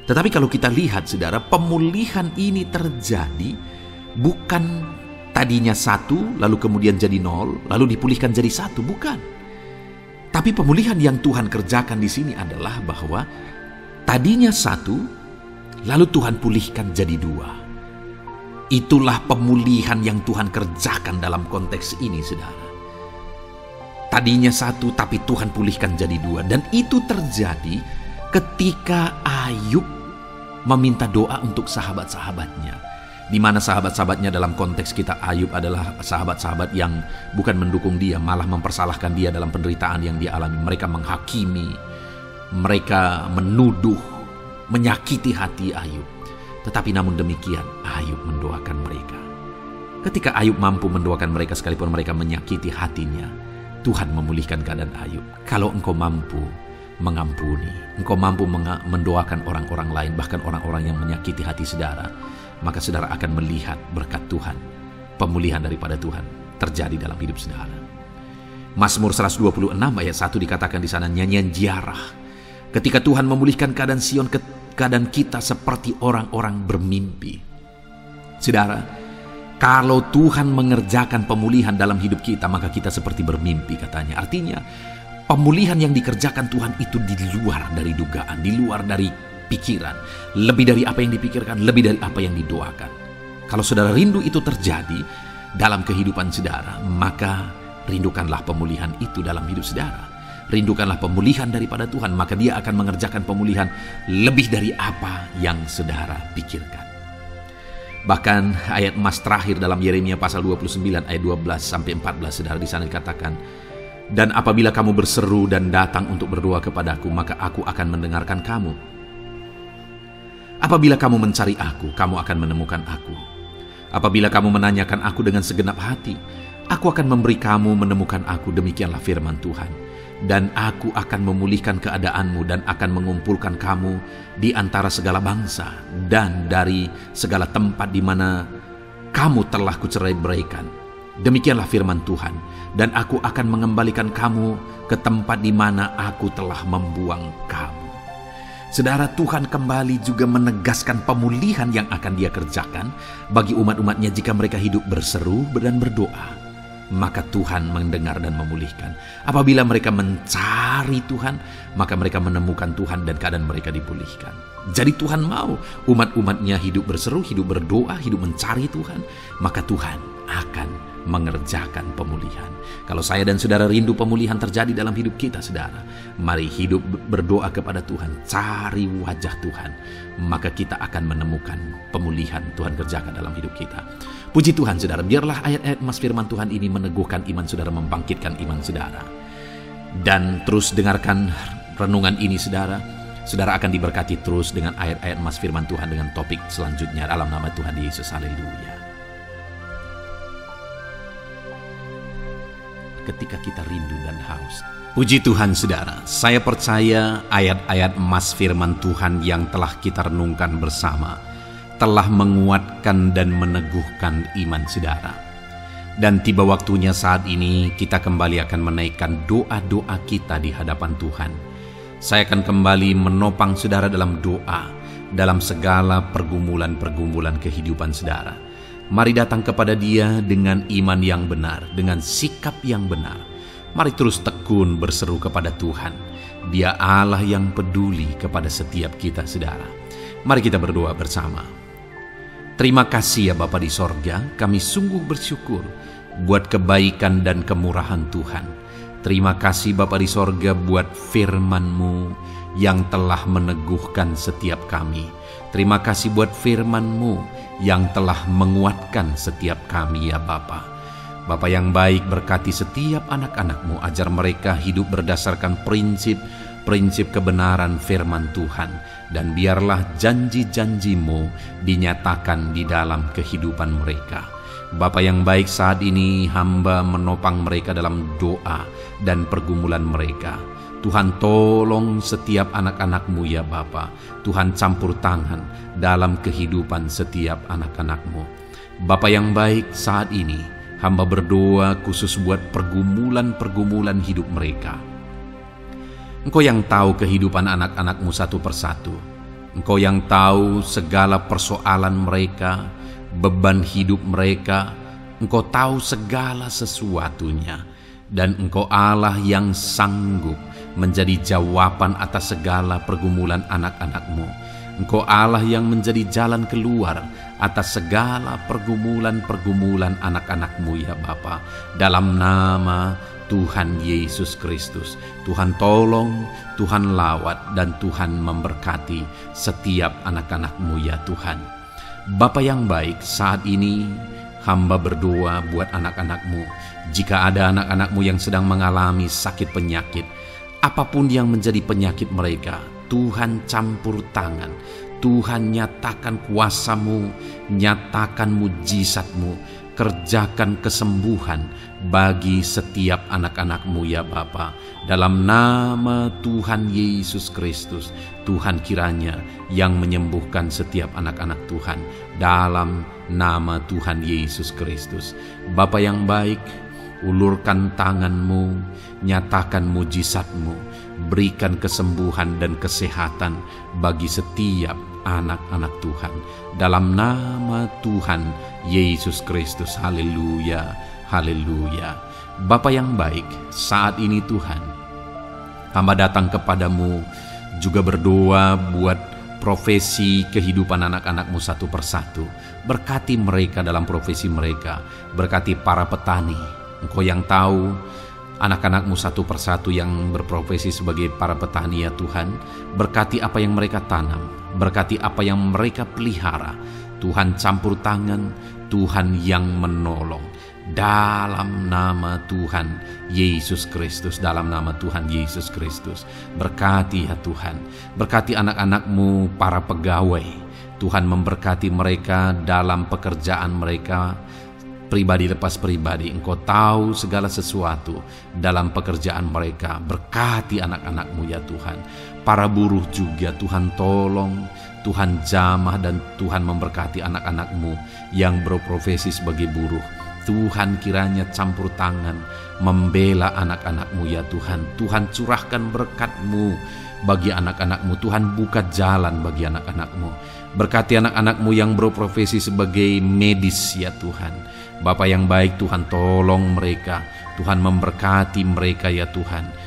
Tetapi kalau kita lihat, saudara, pemulihan ini terjadi bukan tadinya 1, lalu kemudian jadi 0, lalu dipulihkan jadi 1, bukan. Tapi pemulihan yang Tuhan kerjakan di sini adalah bahwa tadinya 1, lalu Tuhan pulihkan jadi 2. Itulah pemulihan yang Tuhan kerjakan dalam konteks ini, saudara. Tadinya 1, tapi Tuhan pulihkan jadi 2. Dan itu terjadi ketika Ayub meminta doa untuk sahabat-sahabatnya. Di mana sahabat-sahabatnya dalam konteks kita Ayub adalah sahabat-sahabat yang bukan mendukung dia, malah mempersalahkan dia dalam penderitaan yang dia alami. Mereka menghakimi, mereka menuduh, menyakiti hati Ayub. Tetapi namun demikian, Ayub mendoakan mereka. Ketika Ayub mampu mendoakan mereka sekalipun mereka menyakiti hatinya, Tuhan memulihkan keadaan Ayub. Kalau engkau mampu mengampuni, engkau mampu mendoakan orang-orang lain, bahkan orang-orang yang menyakiti hati saudara, maka saudara akan melihat berkat Tuhan, pemulihan daripada Tuhan terjadi dalam hidup saudara. Mazmur 126 ayat 1 dikatakan di sana, nyanyian ziarah. Ketika Tuhan memulihkan keadaan Sion, keadaan kita seperti orang-orang bermimpi. Saudara, kalau Tuhan mengerjakan pemulihan dalam hidup kita, maka kita seperti bermimpi katanya. Artinya, pemulihan yang dikerjakan Tuhan itu di luar dari dugaan, di luar dari pikiran, lebih dari apa yang dipikirkan, lebih dari apa yang didoakan. Kalau saudara rindu itu terjadi dalam kehidupan saudara, maka rindukanlah pemulihan itu dalam hidup saudara. Rindukanlah pemulihan daripada Tuhan, maka Dia akan mengerjakan pemulihan lebih dari apa yang saudara pikirkan. Bahkan ayat emas terakhir dalam Yeremia pasal 29 ayat 12 sampai 14, saudara, di sana dikatakan, dan apabila kamu berseru dan datang untuk berdoa kepadaku, maka aku akan mendengarkan kamu. Apabila kamu mencari aku, kamu akan menemukan aku. Apabila kamu menanyakan aku dengan segenap hati, aku akan memberi kamu menemukan aku, demikianlah firman Tuhan. Dan aku akan memulihkan keadaanmu dan akan mengumpulkan kamu di antara segala bangsa dan dari segala tempat di mana kamu telah kucerai-beraikan. Demikianlah firman Tuhan. Dan aku akan mengembalikan kamu ke tempat di mana aku telah membuang kamu. Saudara, Tuhan kembali juga menegaskan pemulihan yang akan Dia kerjakan bagi umat-umatnya jika mereka hidup berseru dan berdoa. Maka Tuhan mendengar dan memulihkan. Apabila mereka mencari Tuhan, maka mereka menemukan Tuhan dan keadaan mereka dipulihkan. Jadi Tuhan mau umat-umatnya hidup berseru, hidup berdoa, hidup mencari Tuhan, maka Tuhan akan mengerjakan pemulihan. Kalau saya dan saudara rindu pemulihan terjadi dalam hidup kita, saudara, mari hidup berdoa kepada Tuhan, cari wajah Tuhan, maka kita akan menemukan pemulihan Tuhan kerjakan dalam hidup kita. Puji Tuhan, saudara, biarlah ayat-ayat emas firman Tuhan ini meneguhkan iman saudara, membangkitkan iman saudara. Dan terus dengarkan renungan ini, saudara. Saudara akan diberkati terus dengan ayat-ayat emas firman Tuhan dengan topik selanjutnya dalam nama Tuhan Yesus. Haleluya. Ketika kita rindu dan haus. Puji Tuhan, saudara, saya percaya ayat-ayat emas firman Tuhan yang telah kita renungkan bersama telah menguatkan dan meneguhkan iman saudara. Dan tiba waktunya saat ini kita kembali akan menaikkan doa-doa kita di hadapan Tuhan. Saya akan kembali menopang saudara dalam doa, dalam segala pergumulan-pergumulan kehidupan saudara. Mari datang kepada Dia dengan iman yang benar, dengan sikap yang benar. Mari terus tekun berseru kepada Tuhan. Dia Allah yang peduli kepada setiap kita, saudara. Mari kita berdoa bersama. Terima kasih ya Bapa di sorga, kami sungguh bersyukur buat kebaikan dan kemurahan Tuhan. Terima kasih Bapa di sorga buat firman-Mu yang telah meneguhkan setiap kami. Terima kasih buat firman-Mu yang telah menguatkan setiap kami ya Bapa. Bapa yang baik, berkati setiap anak-anak-Mu, ajar mereka hidup berdasarkan prinsip kebenaran firman Tuhan. Dan biarlah janji-janji-Mu dinyatakan di dalam kehidupan mereka. Bapa yang baik, saat ini hamba menopang mereka dalam doa dan pergumulan mereka. Tuhan tolong setiap anak-anak-Mu ya Bapa. Tuhan campur tangan dalam kehidupan setiap anak-anak-Mu. Bapa yang baik, saat ini hamba berdoa khusus buat pergumulan-pergumulan hidup mereka. Engkau yang tahu kehidupan anak-anak-Mu satu persatu. Engkau yang tahu segala persoalan mereka, beban hidup mereka. Engkau tahu segala sesuatunya. Dan Engkau Allah yang sanggup menjadi jawaban atas segala pergumulan anak-anak-Mu. Engkau Allah yang menjadi jalan keluar atas segala pergumulan-pergumulan anak-anak-Mu ya Bapa. Dalam nama Tuhan Yesus Kristus, Tuhan tolong, Tuhan lawat, dan Tuhan memberkati setiap anak-anak-Mu ya Tuhan. Bapa yang baik, saat ini hamba berdoa buat anak-anak-Mu. Jika ada anak-anak-Mu yang sedang mengalami sakit penyakit, apapun yang menjadi penyakit mereka, Tuhan campur tangan. Tuhan nyatakan kuasa-Mu, nyatakan mujizat-Mu, kerjakan kesembuhan bagi setiap anak-anak-Mu ya Bapa. Dalam nama Tuhan Yesus Kristus, Tuhan kiranya yang menyembuhkan setiap anak-anak Tuhan. Dalam nama Tuhan Yesus Kristus. Bapa yang baik, ulurkan tangan-Mu, nyatakan mujizat-Mu, berikan kesembuhan dan kesehatan bagi setiap anak-anak Tuhan. Dalam nama Tuhan Yesus Kristus. Haleluya, haleluya. Bapa yang baik, saat ini Tuhan, hamba datang kepadamu juga berdoa buat profesi kehidupan anak-anak-Mu satu persatu. Berkati mereka dalam profesi mereka. Berkati para petani. Engkau yang tahu anak-anak-Mu satu persatu yang berprofesi sebagai para petani ya Tuhan. Berkati apa yang mereka tanam, berkati apa yang mereka pelihara. Tuhan campur tangan, Tuhan yang menolong. Dalam nama Tuhan Yesus Kristus, dalam nama Tuhan Yesus Kristus. Berkati ya Tuhan, berkati anak-anak-Mu para pegawai. Tuhan memberkati mereka dalam pekerjaan mereka, pribadi lepas pribadi. Engkau tahu segala sesuatu dalam pekerjaan mereka. Berkati anak-anak-Mu ya Tuhan. Para buruh juga Tuhan tolong, Tuhan jamah, dan Tuhan memberkati anak-anak-Mu yang berprofesi sebagai buruh. Tuhan kiranya campur tangan membela anak-anak-Mu ya Tuhan. Tuhan curahkan berkat-Mu bagi anak-anak-Mu. Tuhan buka jalan bagi anak-anak-Mu. Berkati anak-anak-Mu yang berprofesi sebagai medis ya Tuhan. Bapa yang baik, Tuhan tolong mereka. Tuhan memberkati mereka ya Tuhan.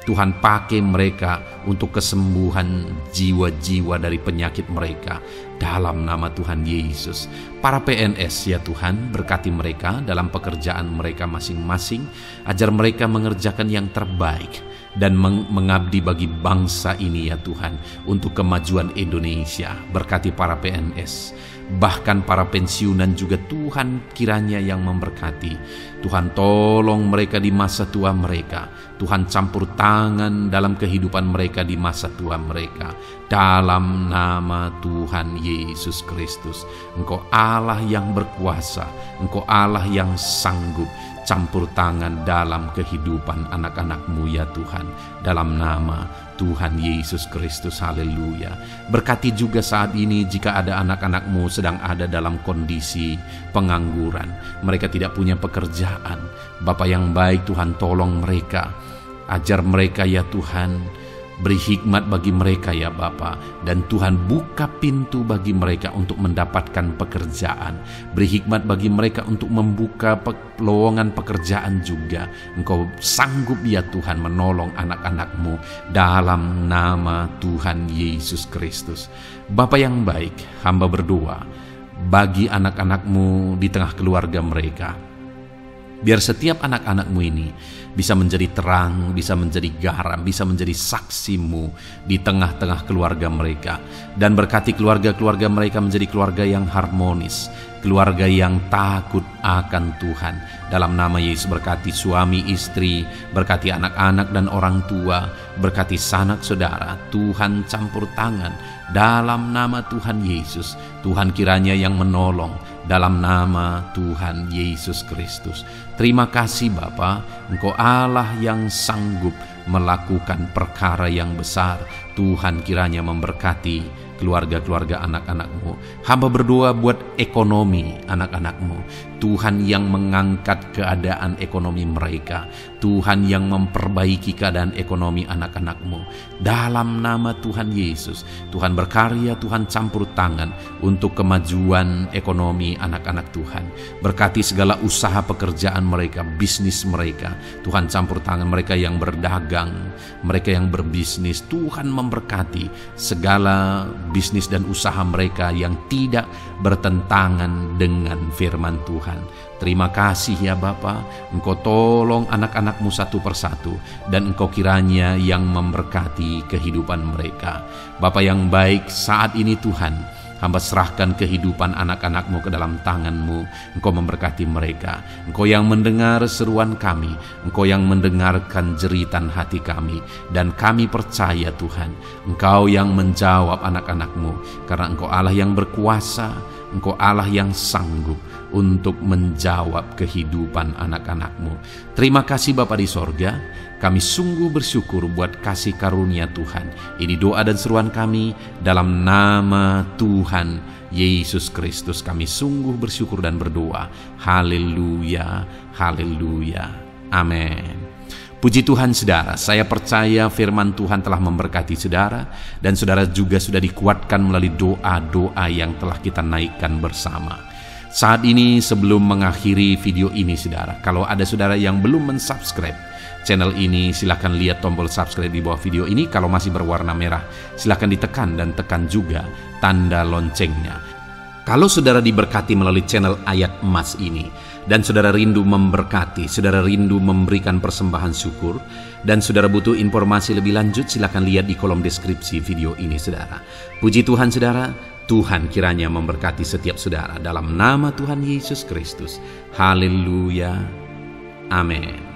Tuhan pakai mereka untuk kesembuhan jiwa-jiwa dari penyakit mereka. Dalam nama Tuhan Yesus. Para PNS ya Tuhan, berkati mereka dalam pekerjaan mereka masing-masing. Ajar mereka mengerjakan yang terbaik dan mengabdi bagi bangsa ini ya Tuhan, untuk kemajuan Indonesia. Berkati para PNS, bahkan para pensiunan juga Tuhan kiranya yang memberkati. Tuhan tolong mereka di masa tua mereka. Tuhan campur tangan dalam kehidupan mereka di masa tua mereka. Dalam nama Tuhan Yesus Kristus. Engkau Allah yang berkuasa, Engkau Allah yang sanggup. Campur tangan dalam kehidupan anak-anak-Mu ya Tuhan. Dalam nama Tuhan Yesus Kristus. Haleluya. Berkati juga saat ini jika ada anak-anak-Mu sedang ada dalam kondisi pengangguran. Mereka tidak punya pekerjaan. Bapa yang baik, Tuhan tolong mereka. Ajar mereka ya Tuhan. Beri hikmat bagi mereka ya Bapa. Dan Tuhan buka pintu bagi mereka untuk mendapatkan pekerjaan. Beri hikmat bagi mereka untuk membuka lowongan pekerjaan juga. Engkau sanggup ya Tuhan menolong anak-anak-Mu. Dalam nama Tuhan Yesus Kristus. Bapa yang baik, hamba berdoa bagi anak-anak-Mu di tengah keluarga mereka. Biar setiap anak-anak-Mu ini bisa menjadi terang, bisa menjadi garam, bisa menjadi saksi-Mu di tengah-tengah keluarga mereka. Dan berkati keluarga-keluarga mereka menjadi keluarga yang harmonis, keluarga yang takut akan Tuhan. Dalam nama Yesus, berkati suami istri, berkati anak-anak dan orang tua, berkati sanak saudara. Tuhan campur tangan dalam nama Tuhan Yesus. Tuhan kiranya yang menolong dalam nama Tuhan Yesus Kristus. Terima kasih Bapa, Engkau Allah yang sanggup melakukan perkara yang besar. Tuhan kiranya memberkati keluarga-keluarga anak-anak-Mu. Hamba berdoa buat ekonomi anak-anak-Mu. Tuhan yang mengangkat keadaan ekonomi mereka. Tuhan yang memperbaiki keadaan ekonomi anak-anak-Mu. Dalam nama Tuhan Yesus, Tuhan berkarya, Tuhan campur tangan untuk kemajuan ekonomi anak-anak Tuhan. Berkati segala usaha pekerjaan mereka, bisnis mereka. Tuhan campur tangan mereka yang berdagang, mereka yang berbisnis. Tuhan memberkati segala bisnis dan usaha mereka yang tidak bertentangan dengan firman Tuhan. Terima kasih ya Bapa, Engkau tolong anak-anak-Mu satu persatu, dan Engkau kiranya yang memberkati kehidupan mereka. Bapa yang baik, saat ini Tuhan, hamba serahkan kehidupan anak-anak-Mu ke dalam tangan-Mu. Engkau memberkati mereka. Engkau yang mendengar seruan kami, Engkau yang mendengarkan jeritan hati kami, dan kami percaya Tuhan, Engkau yang menjawab anak-anak-Mu, karena Engkau Allah yang berkuasa, Engkau Allah yang sanggup untuk menjawab kehidupan anak-anak-Mu. Terima kasih Bapa di sorga. Kami sungguh bersyukur buat kasih karunia Tuhan. Ini doa dan seruan kami dalam nama Tuhan Yesus Kristus. Kami sungguh bersyukur dan berdoa. Haleluya, haleluya, amin. Puji Tuhan saudara, saya percaya firman Tuhan telah memberkati saudara, dan saudara juga sudah dikuatkan melalui doa-doa yang telah kita naikkan bersama. Saat ini sebelum mengakhiri video ini saudara, kalau ada saudara yang belum mensubscribe channel ini, silakan lihat tombol subscribe di bawah video ini. Kalau masih berwarna merah, silakan ditekan dan tekan juga tanda loncengnya. Kalau saudara diberkati melalui channel Ayat Emas ini, dan saudara rindu memberkati, saudara rindu memberikan persembahan syukur, dan saudara butuh informasi lebih lanjut, silakan lihat di kolom deskripsi video ini saudara. Puji Tuhan saudara, Tuhan kiranya memberkati setiap saudara dalam nama Tuhan Yesus Kristus. Haleluya, amin.